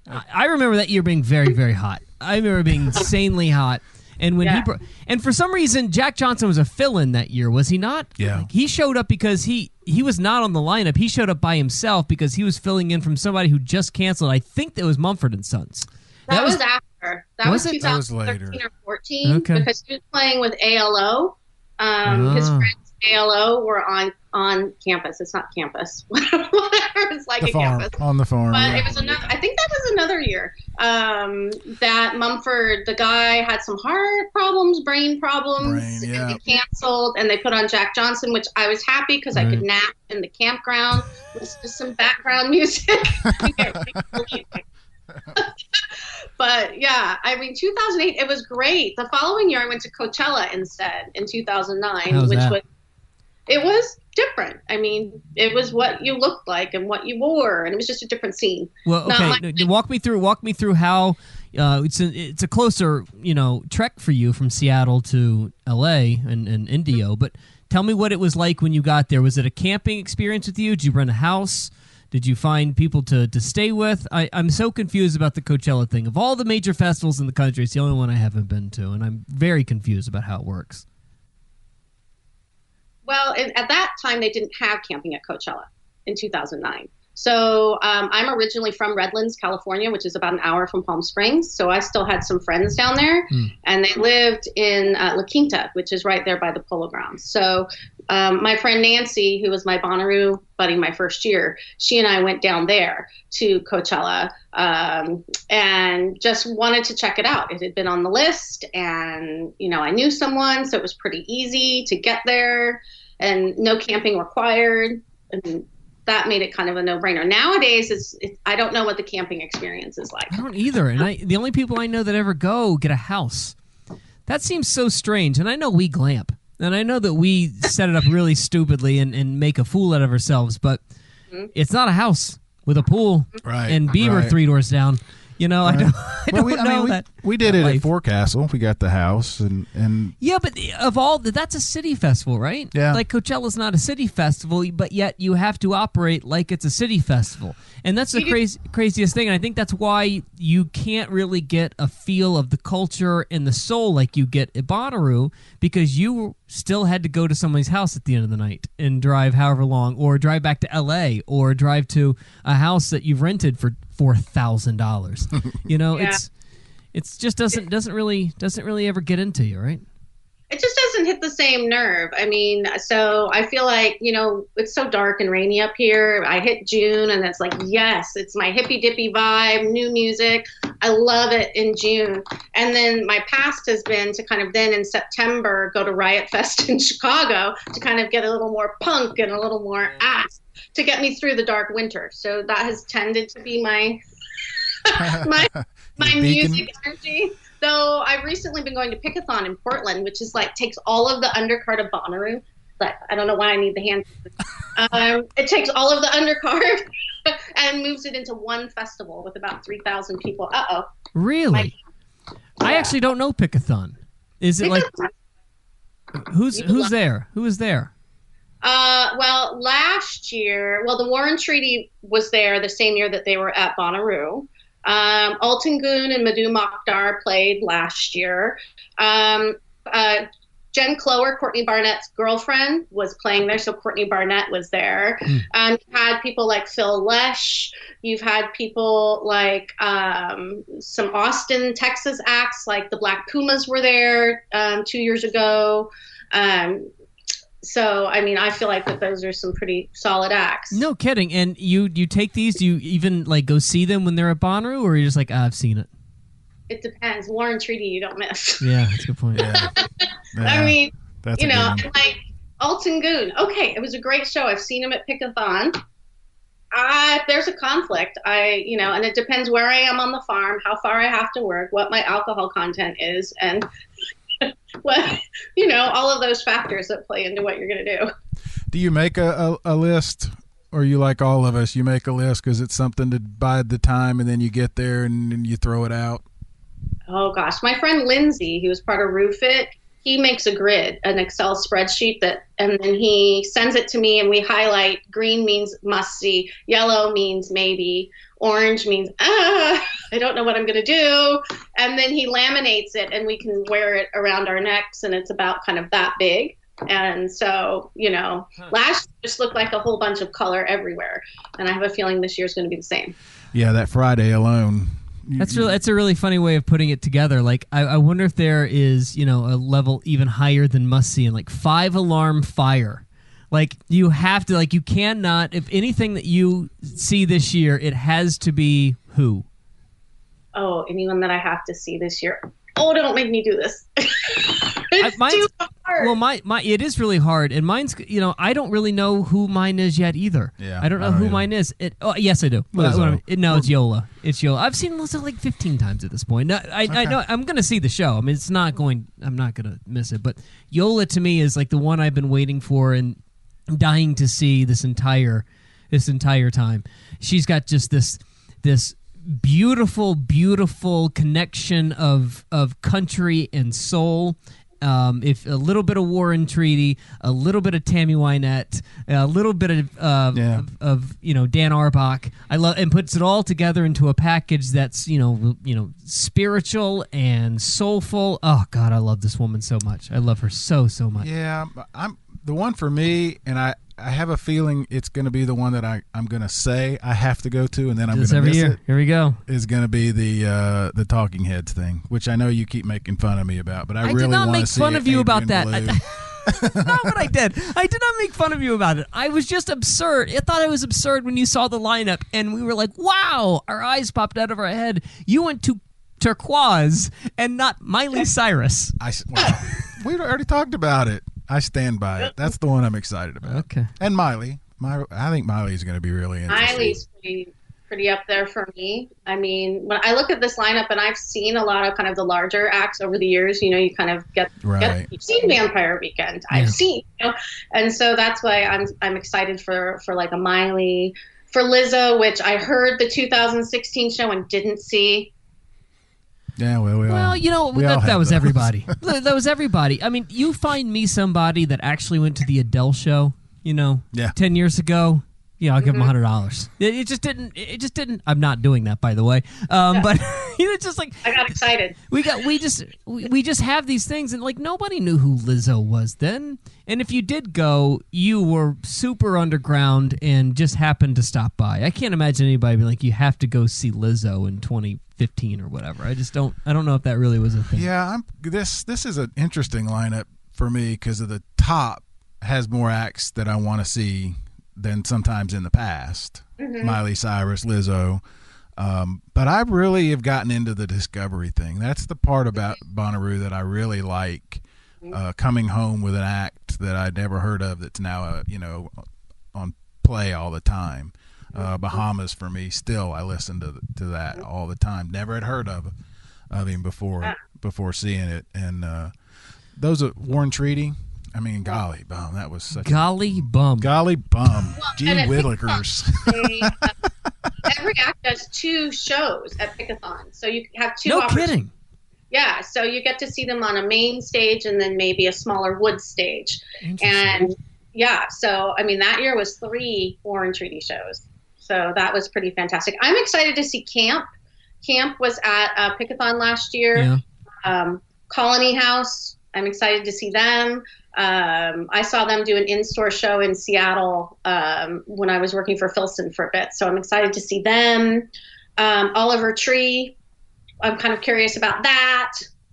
I remember that year being very, very hot. I remember being insanely hot. And when and for some reason Jack Johnson was a fill-in that year, was he not? Yeah. Like, he showed up because he was not on the lineup. He showed up by himself because he was filling in from somebody who just canceled. I think that was Mumford and Sons. That was after. That was 2013 or 14 because he was playing with ALO. His friends ALO were on campus. It's not campus. Whatever. It's like the a farm, campus. on the farm. But it was another. I think that was another year that Mumford, the guy, had some heart problems, brain problems, and they canceled. And they put on Jack Johnson, which I was happy because I could nap in the campground with just some background music. But yeah, I mean, 2008, it was great. The following year, I went to Coachella instead in 2009, it was different. I mean, it was what you looked like and what you wore, and it was just a different scene. Well, okay, walk me through how it's a closer trek for you from Seattle to L.A. and Indio, but tell me what it was like when you got there. Was it a camping experience with you? Did you rent a house? Did you find people to stay with? I'm so confused about the Coachella thing. Of all the major festivals in the country, it's the only one I haven't been to, and I'm very confused about how it works. Well, at that time, they didn't have camping at Coachella in 2009. So I'm originally from Redlands, California, which is about an hour from Palm Springs. So I still had some friends down there, and they lived in La Quinta, which is right there by the Polo Grounds. So my friend Nancy, who was my Bonnaroo buddy my first year, she and I went down there to Coachella and just wanted to check it out. It had been on the list, and I knew someone, so it was pretty easy to get there, and no camping required. And that made it kind of a no-brainer. Nowadays, I don't know what the camping experience is like. I don't either. And the only people I know that ever go get a house. That seems so strange. And I know we glamp. And I know that we set it up really stupidly and make a fool out of ourselves. But it's not a house with a pool and beaver 3 doors down. I don't know that. We did it at Forecastle. We got the house and yeah, but of all that's a city festival, right? Yeah. Like Coachella's not a city festival, but yet you have to operate like it's a city festival, and that's the craziest thing. And I think that's why you can't really get a feel of the culture and the soul like you get at Bonnaroo, because you still had to go to somebody's house at the end of the night and drive however long, or drive back to LA, or drive to a house that you've rented for $4,000. It's just doesn't really ever get into you, right? It just doesn't hit the same nerve. I mean, so I feel like, it's so dark and rainy up here. I hit June and it's like, yes, it's my hippy dippy vibe, new music. I love it in June. And then my past has been to kind of then in September go to Riot Fest in Chicago to kind of get a little more punk and a little more ass to get me through the dark winter. So that has tended to be my my music energy. Though I've recently been going to Pickathon in Portland, which is like takes all of the undercard of Bonnaroo. But I don't know why I need the hand. It takes all of the undercard and moves it into one festival with about 3,000 people. Really? I actually don't know Pickathon. Is it like who's there? Who is there? Well, last year, the Warren Treaty was there the same year that they were at Bonnaroo. Altan Gun and Madhu Mokhtar played last year. Jen Clower, Courtney Barnett's girlfriend, was playing there, so Courtney Barnett was there. You've had people like Phil Lesh. You've had people like some Austin, Texas acts, like the Black Pumas were there 2 years ago. So, I mean, I feel like that those are some pretty solid acts. No kidding. And you take these, do you even like go see them when they're at Bonnaroo, or are you just like, I've seen it? It depends. Warren Treaty, you don't miss. Yeah, that's a good point. Yeah. I mean, that's you know, good one. like Alton Goon. Okay, it was a great show. I've seen him at Pickathon. If there's a conflict, and it depends where I am on the farm, how far I have to work, what my alcohol content is, and what, all of those factors that play into what you're going to do. Do you make a list, or you like all of us? You make a list because it's something to bide the time, and then you get there and you throw it out? Oh, gosh. My friend Lindsay, who was part of Roofit, he makes a grid, an Excel spreadsheet, and then he sends it to me, and we highlight. Green means must see, yellow means maybe, orange means I don't know what I'm going to do, and then he laminates it, and we can wear it around our necks, and it's about kind of that big. And so, last year just looked like a whole bunch of color everywhere, and I have a feeling this year's going to be the same. Yeah, that Friday alone. That's a really funny way of putting it together. Like, I wonder if there is, a level even higher than must see, and like 5-alarm fire. Like, you have to, like, you cannot, if anything that you see this year, it has to be who? Oh, anyone that I have to see this year. Oh, don't make me do this. It's too hard. Well, it is really hard, and mine's, I don't really know who mine is yet either. Yeah, I don't know who mine is. Yes, I do. It's Yola. It's Yola. I've seen Lizzo like 15 times at this point. No, I know I'm going to see the show. I mean, I'm not going to miss it. But Yola to me is like the one I've been waiting for and dying to see this entire time. She's got just this beautiful connection of country and soul. If a little bit of Warren Treaty, a little bit of Tammy Wynette, a little bit of Dan Arbach, I love, and puts it all together into a package that's spiritual and soulful. Oh God, I love this woman so much. I love her so much. Yeah, I'm the one for me, and I have a feeling it's going to be the one that I'm going to say I have to go to, and then I'm going to miss it. Here we go. Is going to be the Talking Heads thing, which I know you keep making fun of me about, but I really want to see did not make fun of you about that. Blue. Not what I did. I did not make fun of you about it. I was just absurd. I thought it was absurd when you saw the lineup, and we were like, wow, our eyes popped out of our head. You went to turquoise and not Miley Cyrus. We already talked about it. I stand by it. That's the one I'm excited about. Okay. And Miley. I think Miley's going to be really interesting. Miley's pretty up there for me. I mean, when I look at this lineup, and I've seen a lot of kind of the larger acts over the years, you kind of get you've seen Vampire Weekend. I've seen, and so that's why I'm excited for like a Miley, for Lizzo, which I heard the 2016 show and didn't see. Yeah, well, that was everybody. That was everybody. I mean, you find me somebody that actually went to the Adele show, 10 years ago. I'll give them $100. It just didn't. I'm not doing that, by the way. But it's just like I got excited. We just have these things, and like nobody knew who Lizzo was then. And if you did go, you were super underground and just happened to stop by. I can't imagine anybody being like, you have to go see Lizzo in 2015 or whatever. I don't know if that really was a thing. Yeah, this is an interesting lineup for me because of the top has more acts that I want to see than sometimes in the past. Mm-hmm. Miley Cyrus, Lizzo. But I really have gotten into the discovery thing. That's the part about Bonnaroo that I really like. Coming home with an act that I'd never heard of that's now on play all the time. Bahamas for me still. I listen to that all the time. Never had heard of him before seeing it. And those are Warren Treaty. I mean, golly bum, that was such golly bum. Gee willikers. Every act does 2 shows at Pickathon, so you have 2. No kidding. Yeah, so you get to see them on a main stage and then maybe a smaller wood stage. And yeah, so I mean that year was 3 Warren Treaty shows, so that was pretty fantastic. I'm excited to see Camp. Camp was at Pickathon last year. Yeah. Colony House I'm excited to see them. I saw them do an in-store show in Seattle when I was working for Filson for a bit, so I'm excited to see them. Oliver Tree, I'm kind of curious about that.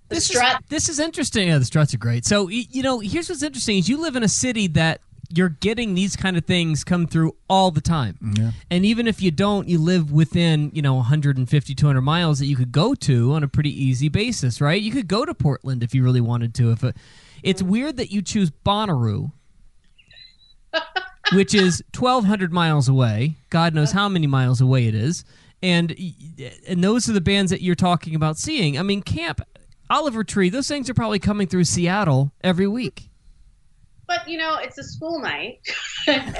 The Strut. This is interesting. Yeah, the Struts are great. So, here's what's interesting is you live in a city that you're getting these kind of things come through all the time. Yeah. And even if you don't, you live within, 150, 200 miles that you could go to on a pretty easy basis, right? You could go to Portland if you really wanted to. It's weird that you choose Bonnaroo, which is 1,200 miles away. God knows how many miles away it is. And those are the bands that you're talking about seeing. I mean, Camp, Oliver Tree, those things are probably coming through Seattle every week. But, it's a school night, and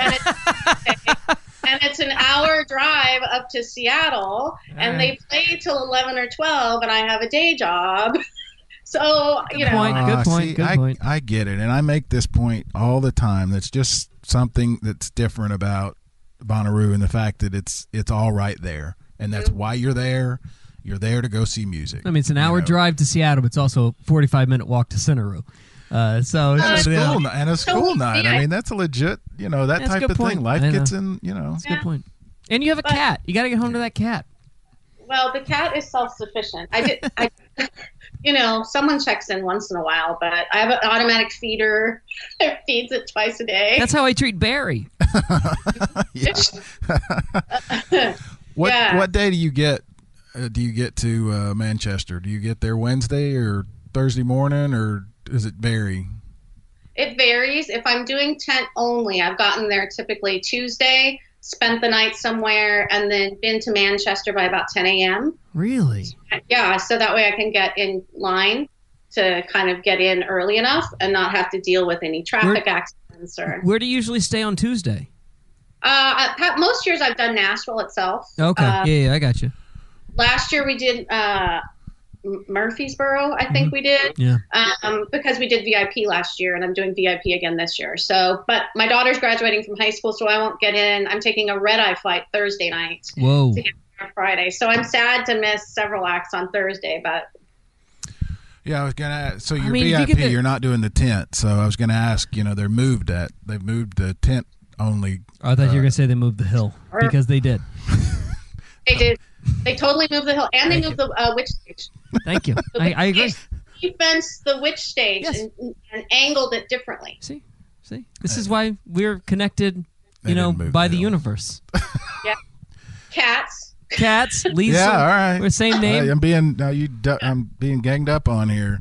it's an hour drive up to Seattle, and they play till 11 or 12, and I have a day job. So, Good point. I get it, and I make this point all the time. That's just something that's different about Bonnaroo and the fact that it's all right there, and that's why you're there. You're there to go see music. I mean, it's an hour drive to Seattle, but it's also a 45-minute walk to Bonnaroo. So and a school night. I mean, that's a legit, that type of thing. Life gets in, That's a good point. And you have a cat. You got to get home to that cat. Well, the cat is self-sufficient. Someone checks in once in a while, but I have an automatic feeder. It feeds it twice a day. That's how I treat Barry. What day do you get? Do you get to Manchester? Do you get there Wednesday or Thursday morning, or does it vary? It varies. If I'm doing tent only, I've gotten there typically Tuesday, spent the night somewhere, and then been to Manchester by about 10 a.m. Really? Yeah, so that way I can get in line to kind of get in early enough and not have to deal with any traffic accidents. Where do you usually stay on Tuesday? Most years I've done Nashville itself. Okay, I got you. Last year we did Murfreesboro, I think we did. Yeah. Because we did VIP last year, and I'm doing VIP again this year. So, but my daughter's graduating from high school, so I won't get in. I'm taking a red-eye flight Thursday night. Whoa. To get there on Friday. So I'm sad to miss several acts on Thursday, but. Yeah, I was gonna. So you're VIP. You're not doing the tent. So I was gonna ask. They've moved the tent only. I thought you were gonna say they moved the hill because they did. They did. They totally moved the hill, and they moved the witch stage. Thank you. I agree. He fenced the witch stage and angled it differently. See, this is why we're connected, by the universe. Yeah, cats, Liesl. Yeah, all right. We're the same name. I'm being ganged up on here.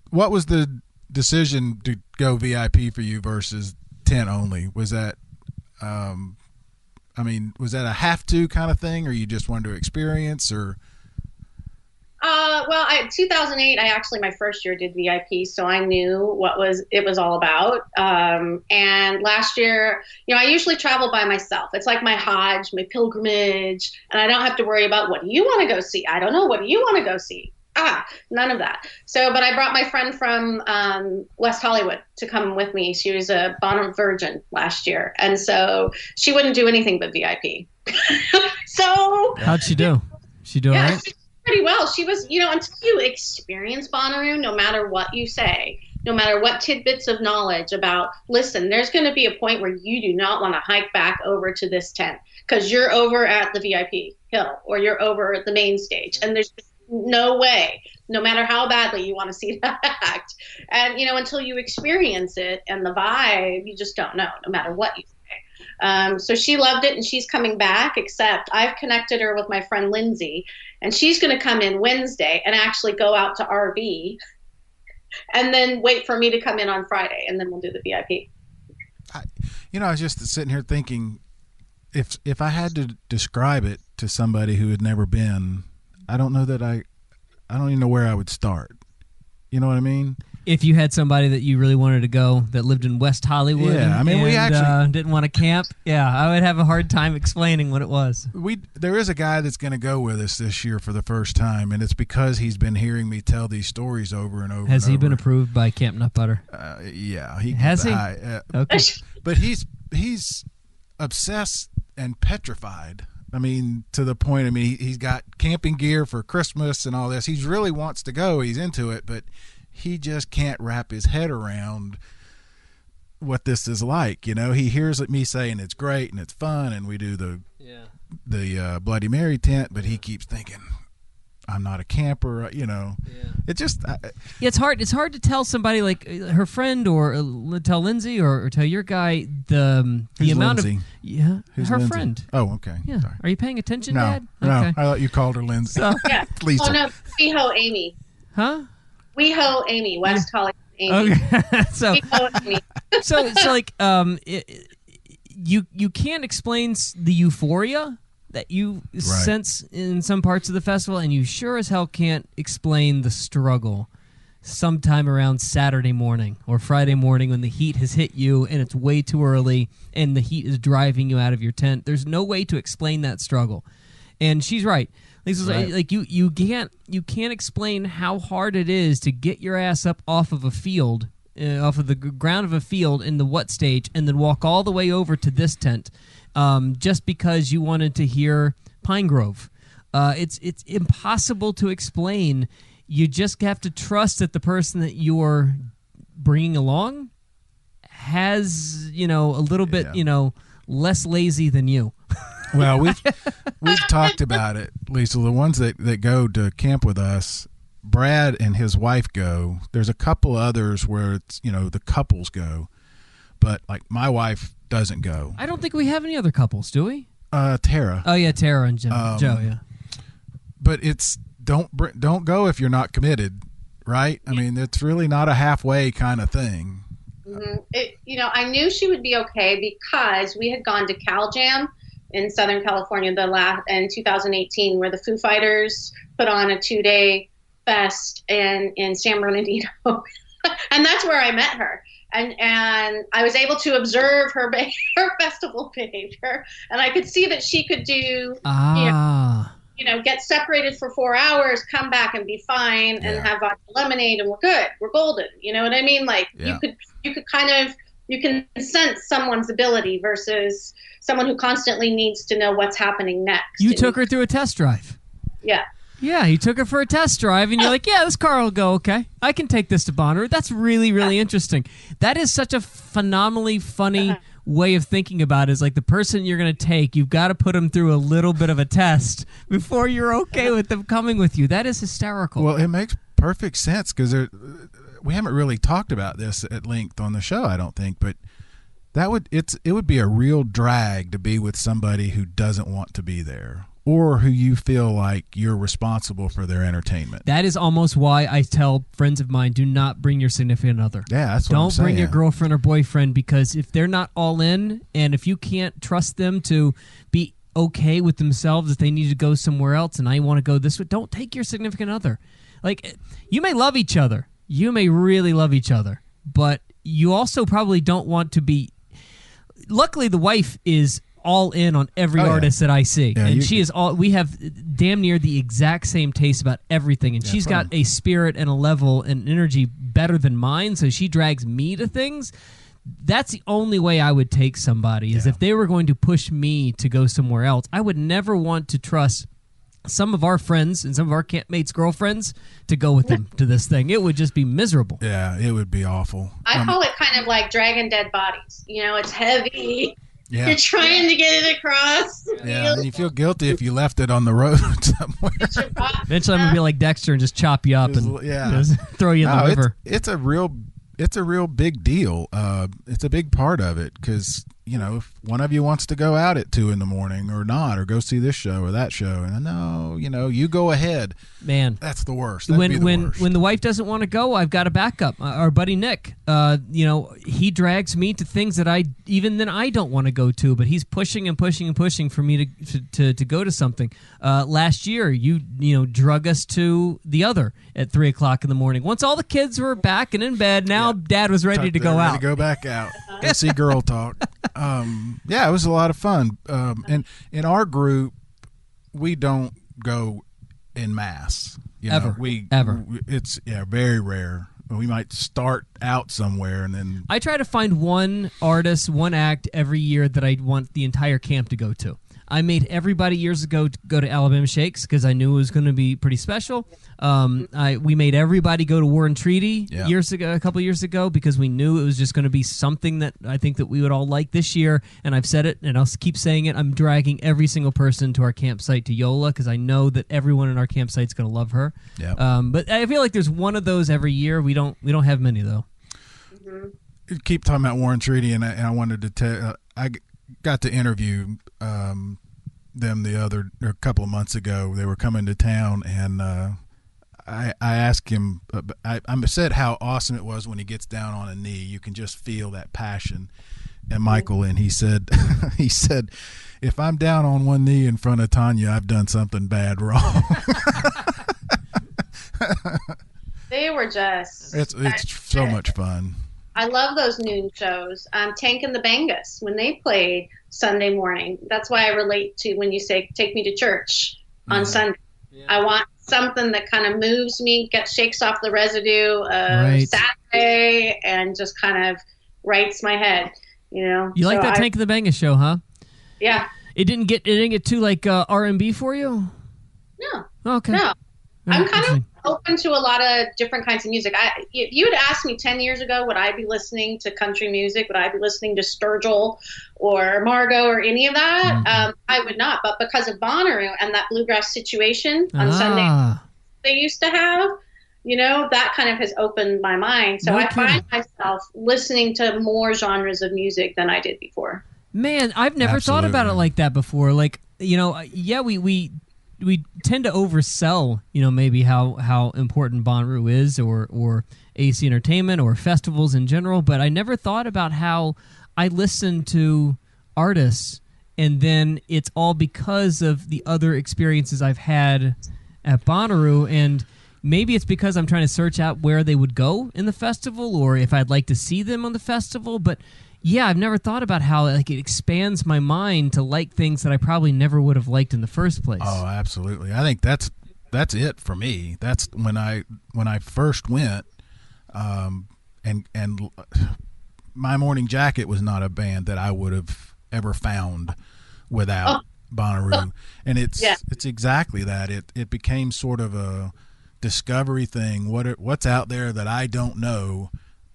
What was the decision to go VIP for you versus tent only? Was that? Was that a have to kind of thing, or you just wanted to experience, or? Well, 2008, my first year did VIP, so I knew what it was all about. And last year, I usually travel by myself. It's like my Hajj, my pilgrimage, and I don't have to worry about what do you want to go see. I don't know. What do you want to go see? None of that. So, but I brought my friend from West Hollywood to come with me. She was a Bonnarovian last year, and so she wouldn't do anything but VIP. So how'd she do? She do all right? She did pretty well. She was, until you experience Bonnaroo, no matter what you say, no matter what tidbits of knowledge about, listen, there's going to be a point where you do not want to hike back over to this tent because you're over at the VIP hill or you're over at the main stage, and there's no way, no matter how badly you want to see that act. And, until you experience it and the vibe, you just don't know, no matter what you say. So she loved it, and she's coming back, except I've connected her with my friend Lindsay, and she's going to come in Wednesday and actually go out to RV and then wait for me to come in on Friday, and then we'll do the VIP. I was just sitting here thinking, if I had to describe it to somebody who had never been, I don't know that I don't even know where I would start. You know what I mean? If you had somebody that you really wanted to go that lived in West Hollywood, we actually didn't want to camp, I would have a hard time explaining what it was. There is a guy that's going to go with us this year for the first time, and it's because he's been hearing me tell these stories over and over. Has he been approved by Camp Nutbutter? Yeah, has he? Okay, but he's obsessed and petrified I mean, to the point, I mean, he's got camping gear for Christmas and all this. He really wants to go. He's into it, but he just can't wrap his head around what this is like. You know, he hears me saying it's great and it's fun, and we do the Bloody Mary tent, but he keeps thinking, I'm not a camper, you know. Yeah. It just it's hard. It's hard to tell somebody like her friend, or tell Lindsay, or tell your guy the amount Lindsay? Who's her Lindsay? Friend. Oh, okay. Yeah. Sorry. Are you paying attention, no, Dad? No, okay. I thought you called her Lindsay. So, yeah. Lisa. Oh no, WeHo Amy. Huh? WeHo Amy, West Hollywood Amy. Okay. So WeHo Amy. so like you can't explain the euphoria that you sense in some parts of the festival, and you sure as hell can't explain the struggle sometime around Saturday morning or Friday morning when the heat has hit you and it's way too early and the heat is driving you out of your tent. There's no way to explain that struggle. And she's right. Lisa's right. Like you can't explain how hard it is to get your ass up off of a field, off of the ground of a field in the what stage, and then walk all the way over to this tent. Just because you wanted to hear Pine Grove. It's impossible to explain. You just have to trust that the person that you're bringing along has, a little bit, less lazy than you. Well, we've talked about it, Lisa. The ones that go to camp with us, Brad and his wife go. There's a couple others where it's, the couples go. But, like, my wife doesn't go. I don't think we have any other couples, do we? Tara. Oh, yeah, Tara and Joe, yeah. But it's don't go if you're not committed, right? I mean, it's really not a halfway kind of thing. Mm-hmm. I knew she would be okay because we had gone to Cal Jam in Southern California in 2018, where the Foo Fighters put on a 2-day fest in San Bernardino. And that's where I met her. And I was able to observe her festival behavior, and I could see that she could do, get separated for 4 hours, come back and be fine, and have vodka lemonade, and we're good, we're golden. You know what I mean? Like you can sense someone's ability versus someone who constantly needs to know what's happening next. You took her through a test drive. Yeah. Yeah, you took her for a test drive, and you're like, yeah, this car will go okay. I can take this to Bonnaroo. That's really, really interesting. That is such a phenomenally funny way of thinking about it. Is like the person you're going to take, you've got to put them through a little bit of a test before you're okay with them coming with you. That is hysterical. Well, it makes perfect sense because we haven't really talked about this at length on the show, I don't think, but it would be a real drag to be with somebody who doesn't want to be there, or who you feel like you're responsible for their entertainment. That is almost why I tell friends of mine, do not bring your significant other. Yeah, that's what I'm saying. Don't bring your girlfriend or boyfriend, because if they're not all in, and if you can't trust them to be okay with themselves if they need to go somewhere else and I want to go this way, don't take your significant other. Like, you may love each other. You may really love each other. But you also probably don't want to be... Luckily, the wife is all in on every artist that I see, and she is all. We have damn near the exact same taste about everything, and she's got a spirit and a level and energy better than mine, so she drags me to things. That's the only way I would take somebody, is if they were going to push me to go somewhere else. I would never want to trust some of our friends and some of our campmates' girlfriends to go with them to this thing. It would just be miserable. Yeah, it would be awful. I call it kind of like dragging dead bodies. It's heavy. Yeah. You're trying to get it across. Yeah, and you feel guilty if you left it on the road somewhere. Eventually, I'm going to be like Dexter and just chop you up and just throw you in the river. It's a real big deal. It's a big part of it because, if one of you wants to go out at 2 a.m. or not, or go see this show or that show, and no, you go ahead. Man, that's the worst. When the wife doesn't want to go, I've got a backup. Our buddy Nick, he drags me to things that I don't want to go to, but he's pushing and pushing and pushing for me to go to something. Last year, you drug us to the other at 3 o'clock in the morning. Once all the kids were back and in bed, now Dad was ready to go out. To go back out. Go see Girl Talk. It was a lot of fun. And in our group, we don't go in mass. Ever. It's very rare. We might start out somewhere and then... I try to find one artist, one act every year that I want the entire camp to go to. I made everybody years ago go to Alabama Shakes because I knew it was going to be pretty special. We made everybody go to War and Treaty a couple years ago because we knew it was just going to be something that I think that we would all like this year. And I've said it, and I'll keep saying it. I'm dragging every single person to our campsite to Yola because I know that everyone in our campsite's going to love her. Yep. But I feel like there's one of those every year. We don't have many though. Mm-hmm. You keep talking about War and Treaty, and I wanted to tell. I got to interview them a couple of months ago. They were coming to town, and I asked him. I said how awesome it was when he gets down on a knee. You can just feel that passion. And Michael, and he said, if I'm down on one knee in front of Tanya, I've done something bad wrong. They were just. It's so much fun. I love those noon shows. Tank and the Bangus, when they played Sunday morning. That's why I relate to when you say, take me to church on Sunday. Yeah. I want something that kind of moves me, shakes off the residue of Saturday, and just kind of rights my head. You like that Tank and the Bangus show, huh? Yeah. It didn't get too like R&B for you? No. Okay. No. I'm kind of open to a lot of different kinds of music. If you had asked me 10 years ago, would I be listening to country music? Would I be listening to Sturgill or Margot or any of that? I would not. But because of Bonnaroo and that bluegrass situation on Sunday they used to have, that kind of has opened my mind. So I find myself listening to more genres of music than I did before. Man, I've never thought about it like that before. Like, we tend to oversell, maybe how important Bonnaroo is or AC Entertainment or festivals in general, but I never thought about how I listen to artists and then it's all because of the other experiences I've had at Bonnaroo, and maybe it's because I'm trying to search out where they would go in the festival or if I'd like to see them on the festival, but yeah, I've never thought about how it expands my mind to like things that I probably never would have liked in the first place. Oh, absolutely. I think that's it for me. That's when I first went, and My Morning Jacket was not a band that I would have ever found without Bonnaroo, and it's exactly that. It became sort of a discovery thing. What's out there that I don't know?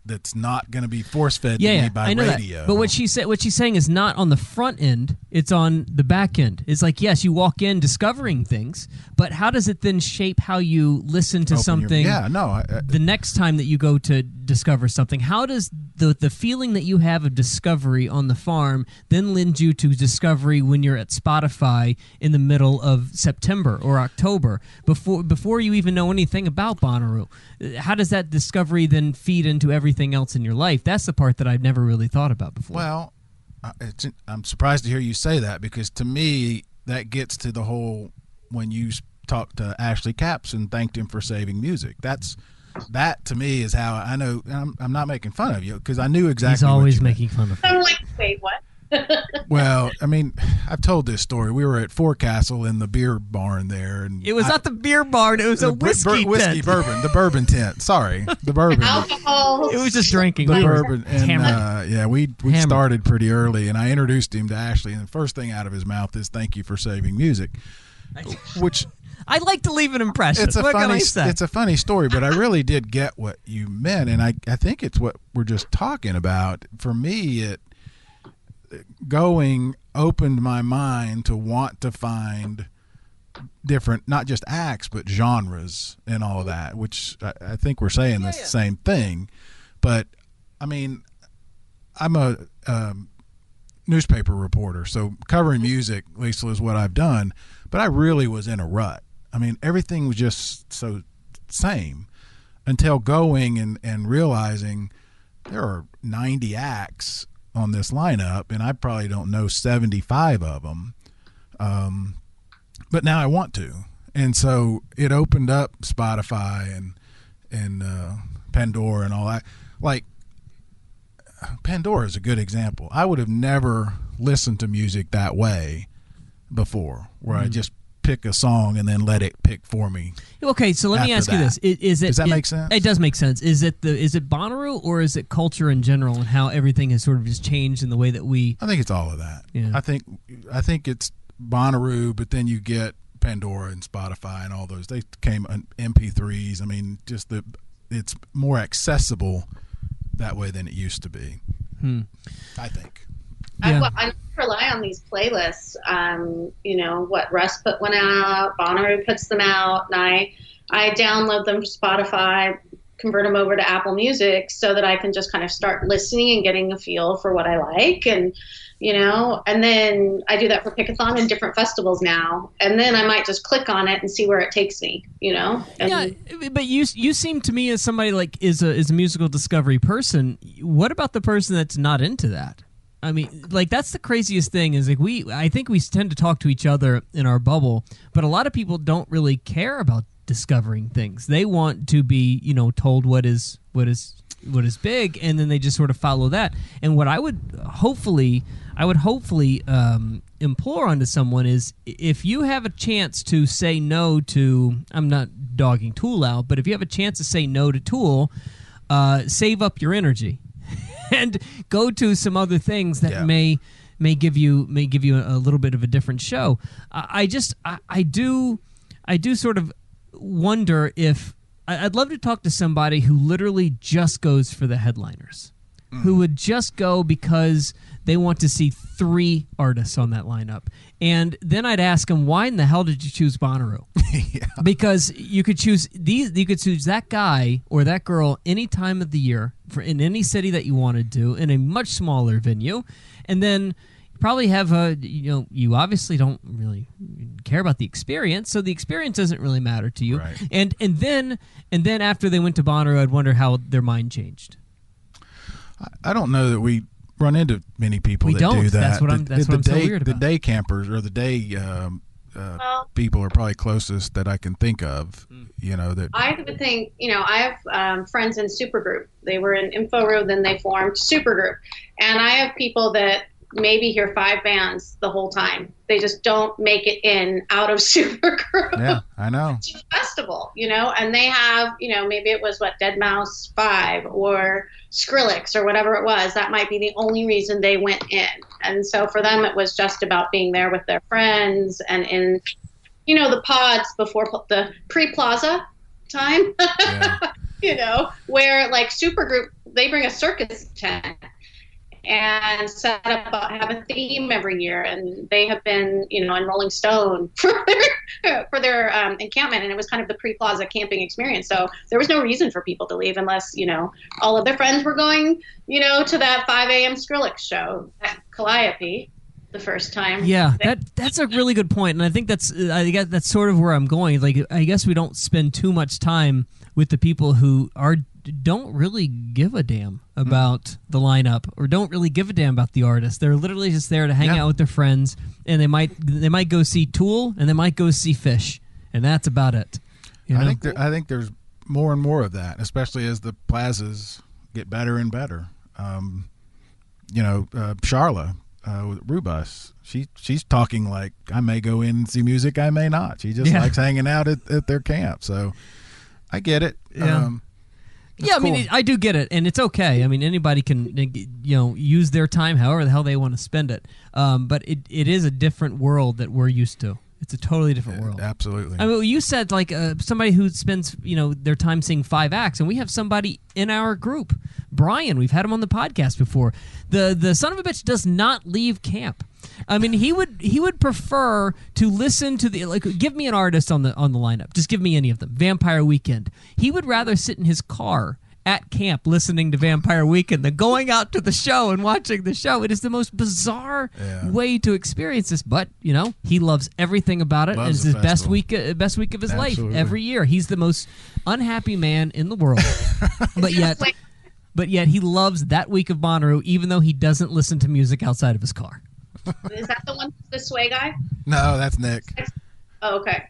That's not going to be force-fed to me by radio. But what she's saying is not on the front end; it's on the back end. It's like, yes, you walk in discovering things, but how does it then shape how you listen to something? The next time that you go to discover something, how does the feeling that you have of discovery on the farm then lend you to discovery when you're at Spotify in the middle of September or October before you even know anything about Bonnaroo? How does that discovery then feed into everything else in your life? That's the part that I've never really thought about before. Well, I'm surprised to hear you say that, because to me that gets to the whole, when you talked to Ashley Capps and thanked him for saving music, that to me is how I know. I'm not making fun of you, because I knew exactly. He's always making fun of me. I'm like, wait, what? Well, I mean, I've told this story. We were at Forecastle in the beer barn there, and it was not the beer barn; it was a whiskey tent. The bourbon tent. Sorry, the bourbon. Alcohol. It was just drinking. The bourbon, and we started pretty early, and I introduced him to Ashley, and the first thing out of his mouth is "Thank you for saving music," which. I like to leave an impression. It's a funny story, but I really did get what you meant, and I think it's what we're just talking about. For me, going opened my mind to want to find different, not just acts, but genres and all of that, which I think we're saying the same thing. But, I mean, I'm a newspaper reporter, so covering music, Liesl, is what I've done, but I really was in a rut. I mean, everything was just so same until going and realizing there are 90 acts on this lineup, and I probably don't know 75 of them. But now I want to. And so it opened up Spotify and Pandora and all that. Like, Pandora is a good example. I would have never listened to music that way before, where I just pick a song and then let it pick for me. Okay, so let me ask you this: does that make sense? It does make sense. Is it Bonnaroo, or is it culture in general, and how everything has sort of just changed in the way that we? I think it's all of that. Yeah. I think it's Bonnaroo, but then you get Pandora and Spotify and all those. They came on MP3s. I mean, just it's more accessible that way than it used to be. I think. Yeah. I rely on these playlists. Russ put one out, Bonnaroo puts them out, and I download them for Spotify, convert them over to Apple Music so that I can just kind of start listening and getting a feel for what I like. And, and then I do that for Pickathon and different festivals now. And then I might just click on it and see where it takes me, And, yeah, but you seem to me as somebody is a musical discovery person. What about the person that's not into that? I mean, that's the craziest thing is I think we tend to talk to each other in our bubble, but a lot of people don't really care about discovering things. They want to be, told what is big, and then they just sort of follow that. And what I would hopefully implore onto someone is, if you have a chance to say no to, I'm not dogging Tool out, but if you have a chance to say no to Tool, save up your energy and go to some other things that may give you a little bit of a different show. I do sort of wonder if I'd love to talk to somebody who literally just goes for the headliners, who would just go because they want to see 3 artists on that lineup. And then I'd ask them, why in the hell did you choose Bonnaroo? Because you could choose that guy or that girl any time of the year in any city that you wanted to, in a much smaller venue. And then probably have you obviously don't really care about the experience, so the experience doesn't really matter to you. Right. And then after they went to Bonnaroo, I'd wonder how their mind changed. I don't know that we run into many people that do that. That's what I'm so weird about. The day campers or the day people are probably closest that I can think of. That I would think. I have friends in Supergroup. They were in Info, then they formed Supergroup, and I have people that maybe hear 5 bands the whole time. They just don't make it out of Supergroup. Yeah, I know. It's a festival, and they have, maybe it was Deadmau5 5 or Skrillex or whatever it was. That might be the only reason they went in. And so for them, it was just about being there with their friends and in, the pods before the pre-plaza time, where Supergroup, they bring a circus tent and have a theme every year, and they have been, in Rolling Stone for their encampment, and it was kind of the pre-plaza camping experience. So there was no reason for people to leave unless, all of their friends were going, to that 5 a.m. Skrillex show at Calliope the first time. Yeah, that's a really good point, and I think that's sort of where I'm going. I guess we don't spend too much time with the people who don't really give a damn about the lineup or don't really give a damn about the artist. They're literally just there to hang out with their friends, and they might go see Tool and they might go see Fish, and that's about it. I think there's more and more of that, especially as the plazas get better and better. Charla with Rubus, she's talking like, I may go in and see music, I may not. She just likes hanging out at their camp. So I get it. Yeah. I mean, I do get it, and it's okay. I mean, anybody can, use their time however the hell they want to spend it. But it is a different world that we're used to. It's a totally different world. Absolutely. I mean, you said somebody who spends their time seeing 5 acts, and we have somebody in our group, Brian. We've had him on the podcast before. The son of a bitch does not leave camp. I mean, he would prefer to listen to give me an artist on the lineup. Just give me any of them. Vampire Weekend. He would rather sit in his car at camp listening to Vampire Weekend than going out to the show and watching the show. It is the most bizarre way to experience this, but he loves everything about it. It's his best week of his life every year. He's the most unhappy man in the world, but yet he loves that week of Bonnaroo, even though he doesn't listen to music outside of his car. Is that the sway guy? No, that's Nick. Oh, okay.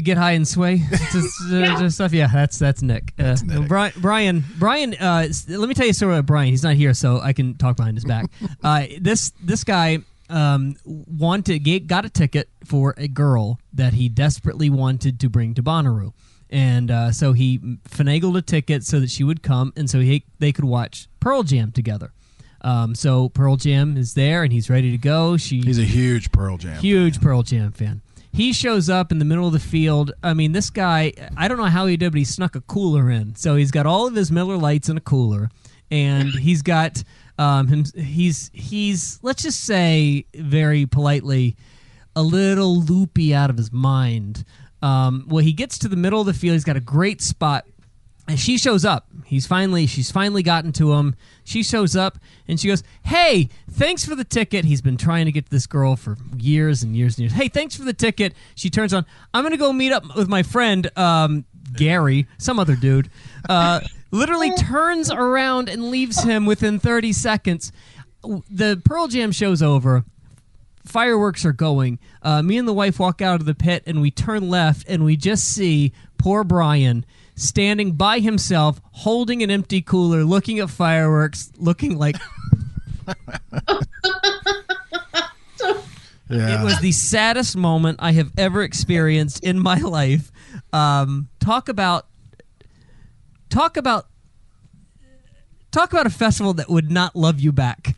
Get high and sway just stuff. Yeah, that's Nick. That's Nick. Brian. Let me tell you a story about Brian. He's not here, so I can talk behind his back. This guy got a ticket for a girl that he desperately wanted to bring to Bonnaroo, and so he finagled a ticket so that she would come, and so they could watch Pearl Jam together. So Pearl Jam is there, and he's ready to go. He's a huge Pearl Jam Pearl Jam fan. He shows up in the middle of the field. I mean, this guy, I don't know how he did, but he snuck a cooler in. So he's got all of his Miller Lights in a cooler, and he's got he's let's just say very politely a little loopy out of his mind. Well, he gets to the middle of the field. He's got a great spot. And she shows up. She's finally gotten to him. She shows up and she goes, "Hey, thanks for the ticket." He's been trying to get to this girl for years and years and years. "Hey, thanks for the ticket." She turns on, "I'm going to go meet up with my friend, Gary," some other dude. Literally turns around and leaves him within 30 seconds. The Pearl Jam show's over. Fireworks are going. Me and the wife walk out of the pit and we turn left and we just see poor Brian standing by himself, holding an empty cooler, looking at fireworks, looking like... Yeah. It was the saddest moment I have ever experienced in my life. Talk about a festival that would not love you back.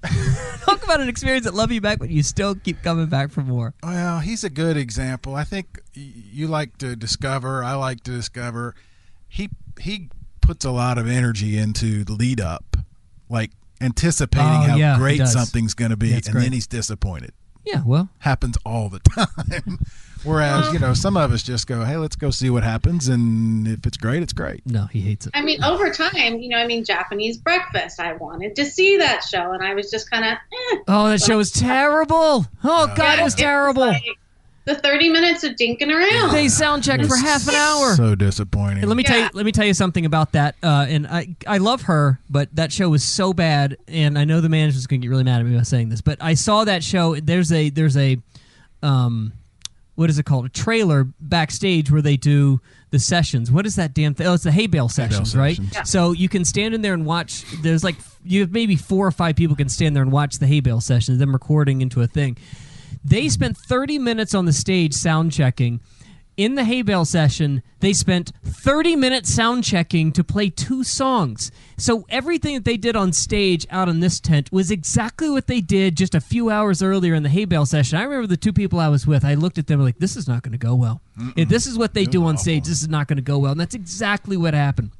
Talk about an experience that love you back, but you still keep coming back for more. Well, he's a good example. I think you like to discover. I like to discover. He puts a lot of energy into the lead up, like anticipating how great something's going to be, and then he's disappointed. Yeah, well, happens all the time. Whereas, some of us just go, "Hey, let's go see what happens," and if it's great, it's great. No, he hates it. I mean, over time, Japanese Breakfast. I wanted to see that show, and I was just kind of. Oh, that show was terrible. Oh God, it was terrible. The 30 minutes of dinking around. They sound checked for half an hour. So disappointing. And let me tell you something about that. And I love her, but that show was so bad. And I know the manager's going to get really mad at me about saying this, but I saw that show. There's a what is it called? A trailer backstage where they do the sessions. What is that damn thing? Oh, it's the hay bale sessions, right? Yeah. So you can stand in there and watch. There's you have maybe 4 or 5 people can stand there and watch the hay bale sessions, them recording into a thing. They spent 30 minutes on the stage sound checking. In the hay bale session, they spent 30 minutes sound checking to play 2 songs. So everything that they did on stage out in this tent was exactly what they did just a few hours earlier in the hay bale session. I remember the 2 people I was with, I looked at them like, this is not going to go well. If this is what they do on stage, this is not going to go well. And that's exactly what happened.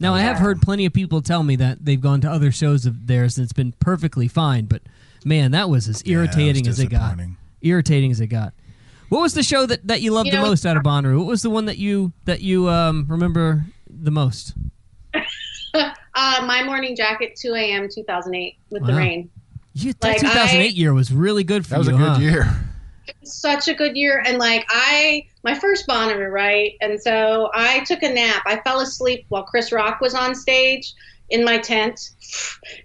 Now, I have heard plenty of people tell me that they've gone to other shows of theirs and it's been perfectly fine, but man, that was as irritating as it got. Irritating as it got. What was the show that you loved the most out of Bonnaroo? What was the one that you remember the most? My Morning Jacket, 2 a.m. 2008 with the rain. That 2008 year was really good for you. That was a good year. It was such a good year, and my first Bonnaroo, right? And so I took a nap. I fell asleep while Chris Rock was on stage in my tent,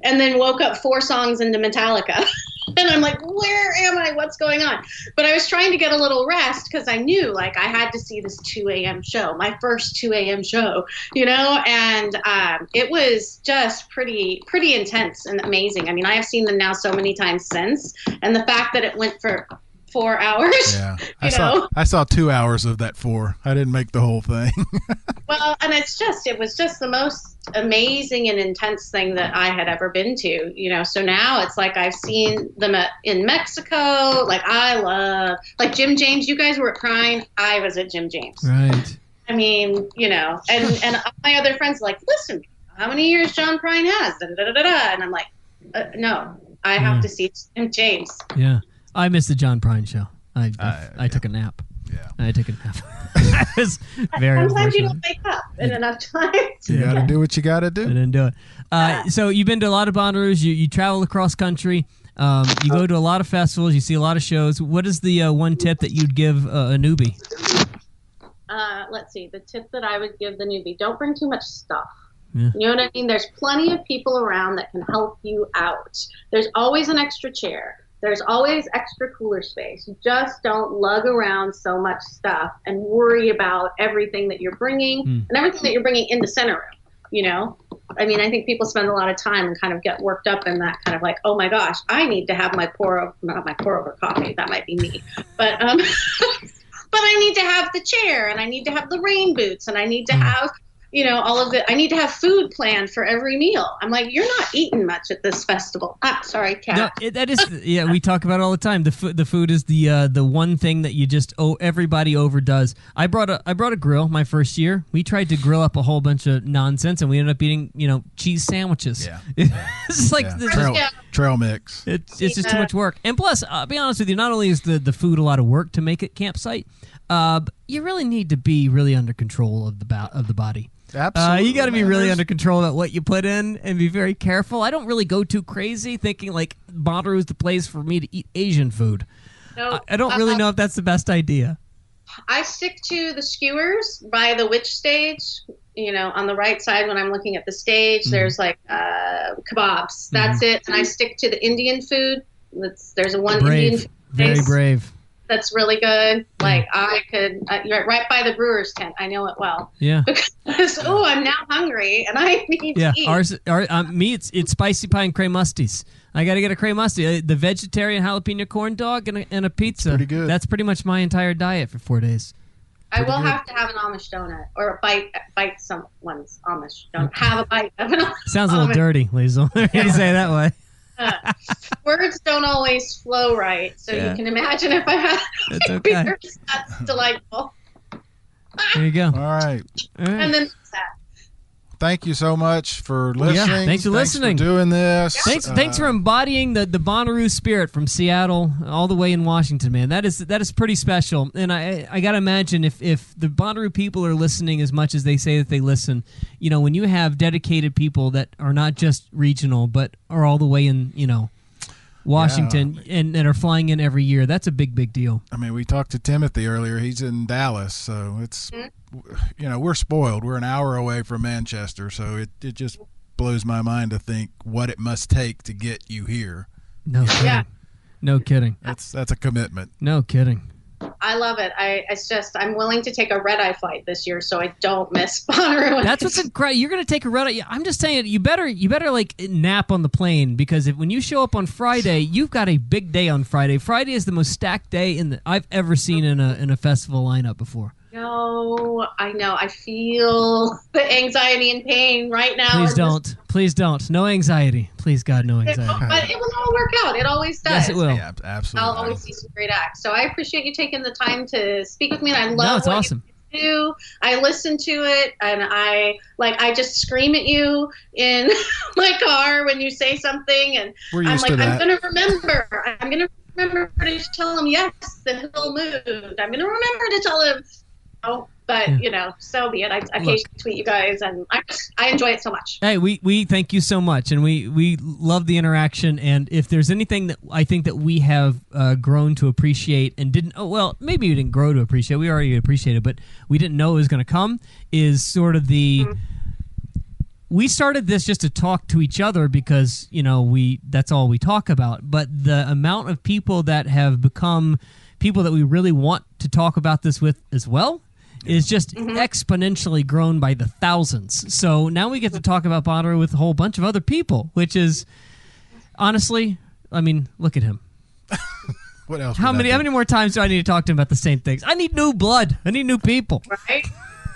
and then woke up 4 songs into Metallica. And I'm like, where am I? What's going on? But I was trying to get a little rest because I knew I had to see this 2 a.m. show, my first 2 a.m. show, and it was just pretty intense and amazing. I mean, I have seen them now so many times since, and the fact that it went for 4 hours. Yeah, I saw 2 hours of that 4. I didn't make the whole thing. Well, and it was just the most amazing and intense thing that I had ever been to, So now it's like I've seen them in Mexico. I love, Jim James. You guys were at Prime. I was at Jim James. Right. I mean, and my other friends are like, listen, how many years John Prine has? Da, da, da, da, da. And I'm like, no, I have to see Jim James. Yeah. I missed the John Prine show. I took a nap. Yeah. I took a nap. I was very Sometimes you don't wake up in enough time. You got to do what you got to do. I didn't do it. So you've been to a lot of Bonnaroos. You travel across country. You go to a lot of festivals. You see a lot of shows. What is the one tip that you'd give a newbie? Let's see. The tip that I would give the newbie, don't bring too much stuff. Yeah. You know what I mean? There's plenty of people around that can help you out. There's always an extra chair. There's always extra cooler space. You just don't lug around so much stuff and worry about everything that you're bringing and everything that you're bringing in the center room, I mean, I think people spend a lot of time and kind of get worked up in that kind of like, oh my gosh, I need to have not my pour over coffee. That might be me. But, but I need to have the chair and I need to have the rain boots and I need to have, all of it. I need to have food planned for every meal. I'm like, you're not eating much at this festival. Sorry, cat. No, that is, we talk about it all the time. The food is the one thing that you just everybody overdoes. I brought a grill my first year. We tried to grill up a whole bunch of nonsense, and we ended up eating cheese sandwiches. Yeah, it's like trail mix. It's just too much work. And plus, I'll be honest with you, not only is the food a lot of work to make at campsite, you really need to be really under control of the body. Absolutely. You got to be really under control about what you put in and be very careful. I don't really go too crazy thinking like Bonnaroo is the place for me to eat Asian food. No, I don't really know if that's the best idea. I stick to the skewers by the witch stage. On the right side when I'm looking at the stage, there's like kebabs. That's it. And I stick to the Indian food. There's Indian food Very place brave. That's really good. Like I could, you're right by the brewer's tent. I know it well. Yeah. Because I'm now hungry and I need to eat. Me, it's spicy pie and cremusties. I got to get a cremusty. The vegetarian jalapeno corn dog and a pizza. Pretty good. That's pretty much my entire diet for 4 days. I will have to have an Amish donut or bite someone's Amish donut. Have a bite of an Amish. Sounds a little dirty, Liesl. You say it that way. Words don't always flow right, so you can imagine if I had That's okay. beers, that's delightful. There you go. All right. And then Thank you so much for listening. Thanks for listening. For doing this. Thanks for embodying the Bonnaroo spirit from Seattle all the way in Washington, man. That is pretty special. And I got to imagine if the Bonnaroo people are listening as much as they say that they listen, when you have dedicated people that are not just regional but are all the way in, Washington and are flying in every year, that's a big deal. I mean, we talked to Timothy earlier. He's in Dallas, so it's we're spoiled. We're an hour away from Manchester, so it just blows my mind to think what it must take to get you here. No kidding. Yeah. No kidding. That's a commitment. No kidding. I love it. I'm willing to take a red-eye flight this year so I don't miss Bonnaroo. That's what's incredible. You're going to take a red eye. I'm just saying, you better like nap on the plane, because when you show up on Friday, you've got a big day on Friday. Friday is the most stacked day I've ever seen in a festival lineup before. No, I know. I feel the anxiety and pain right now. Please don't. No anxiety. Please, God, no anxiety. But it will all work out. It always does. Yes, it will. Yeah, absolutely. I'll always see some great acts. So I appreciate you taking the time to speak with me, and I love it's what awesome. you do. I listen to it, and I just scream at you in my car when you say something, and I'm like, I'm going to remember. I'm going to remember to tell him yes, that he'll move. I'm going to remember to tell him. But so be it. I occasionally tweet you guys, and I enjoy it so much. Hey, we thank you so much, and we love the interaction. And if there's anything that I think that we have grown to appreciate and maybe we didn't grow to appreciate. We already appreciate it, but we didn't know it was going to come. Is sort of the we started this just to talk to each other because that's all we talk about. But the amount of people that have become people that we really want to talk about this with as well is just exponentially grown by the thousands. So now we get to talk about Bonnaroo with a whole bunch of other people, which is honestly, I mean, look at him. What else? How many more times do I need to talk to him about the same things? I need new blood. I need new people. Right?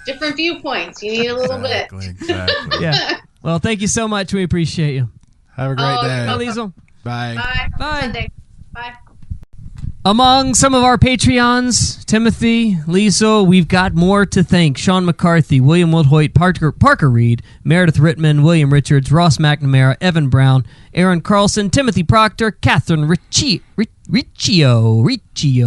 Different viewpoints. You need a little bit. Exactly. Yeah. Well, thank you so much. We appreciate you. Have a great day. Bye, Liesl. Bye. Bye. Bye. Sunday. Bye. Among some of our Patreons, Timothy, Liesl, we've got more to thank. Sean McCarthy, William Woodhoyt, Parker Reed, Meredith Rittman, William Richards, Ross McNamara, Evan Brown, Aaron Carlson, Timothy Proctor, Catherine Riccio,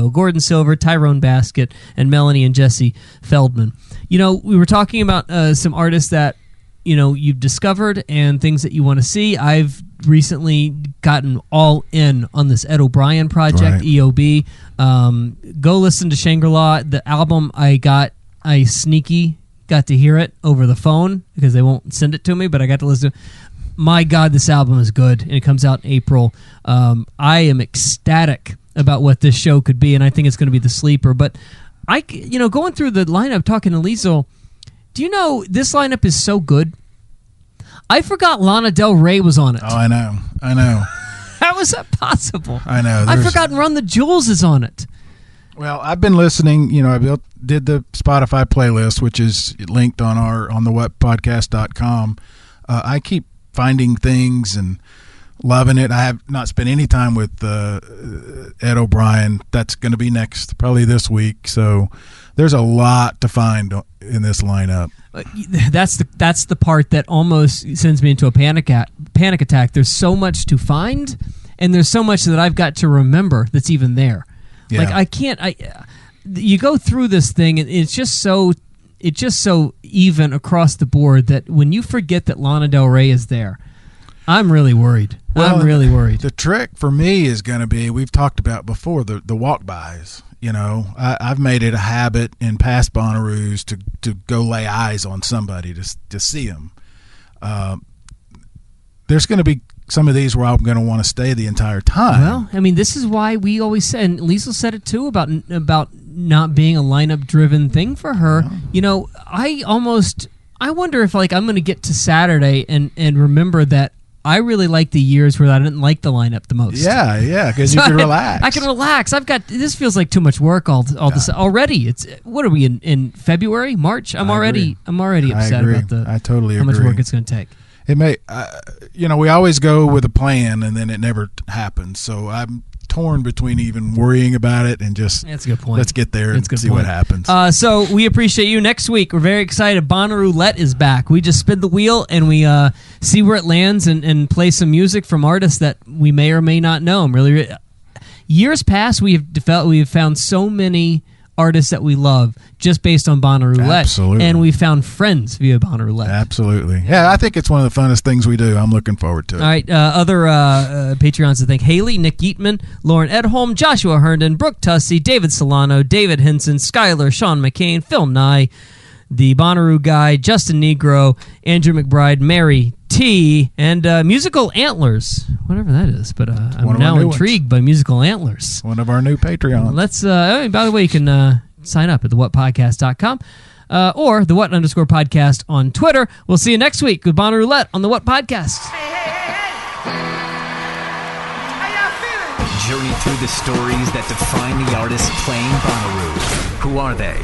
Gordon Silver, Tyrone Baskett, and Melanie and Jesse Feldman. We were talking about some artists that you've discovered and things that you want to see. I've recently gotten all in on this Ed O'Brien project, right. EOB. Go listen to Shangri-La. The album I sneaky got to hear it over the phone because they won't send it to me, but I got to listen to it. My God, this album is good, and it comes out in April. I am ecstatic about what this show could be, and I think it's going to be the sleeper. But going through the lineup, talking to Liesl, do you know this lineup is so good? I forgot Lana Del Rey was on it. Oh, I know. How was that possible? I know. I've forgotten Run the Jewels is on it. Well, I've been listening. I did the Spotify playlist, which is linked on thewhatpodcast.com. I keep finding things and loving it. I have not spent any time with Ed O'Brien. That's going to be next, probably this week. So there's a lot to find in this lineup. That's the part that almost sends me into a panic attack. There's so much to find, and there's so much that I've got to remember that's even there. Yeah. Like I can't. You go through this thing, and it's just so even across the board that when you forget that Lana Del Rey is there, I'm really worried. Well, I'm really worried. The trick for me is going to be, we've talked about before, the walk-bys. I've made it a habit in past Bonnaroos to go lay eyes on somebody to see them. There's going to be some of these where I'm going to want to stay the entire time. Well, I mean, this is why we always said, and Liesl said it too, about not being a lineup-driven thing for her. Yeah. I wonder if I'm going to get to Saturday and remember that I really like the years where I didn't like the lineup the most. Yeah, because you can relax. I can relax. This feels like too much work all this already. It's what are we in February, March? I'm already upset about I totally how agree. much work it's going to take. It may, we always go with a plan and then it never happens. So I'm torn between even worrying about it and just that's a good point. Let's get there and see what happens. So we appreciate you. Next week, we're very excited. Bonnaroo is back. We just spin the wheel and we see where it lands and play some music from artists that we may or may not know. Years past, we have found so many artists that we love just based on Bonnaroo. Absolutely. And we found friends via Bonnaroo. Absolutely. Yeah, I think it's one of the funnest things we do. I'm looking forward to it. All right. Other Patreons to thank: Haley, Nick Eatman, Lauren Edholm, Joshua Herndon, Brooke Tussey, David Solano, David Henson, Skylar, Sean McCain, Phil Nye, the Bonnaroo guy, Justin Negro, Andrew McBride, Mary T, and Musical Antlers, whatever that is. But I'm now intrigued by Musical Antlers. One of our new Patreons. Let's. By the way, you can sign up at thewhatpodcast.com or thewhat_podcast on Twitter. We'll see you next week with Bonnaroo on the What Podcast. Journey through the stories that define the artists playing Bonnaroo. Who are they?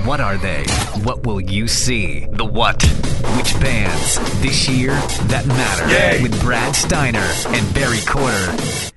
What are they? What will you see? The what? Which bands this year that matter? With Brad Steiner and Barry Courter.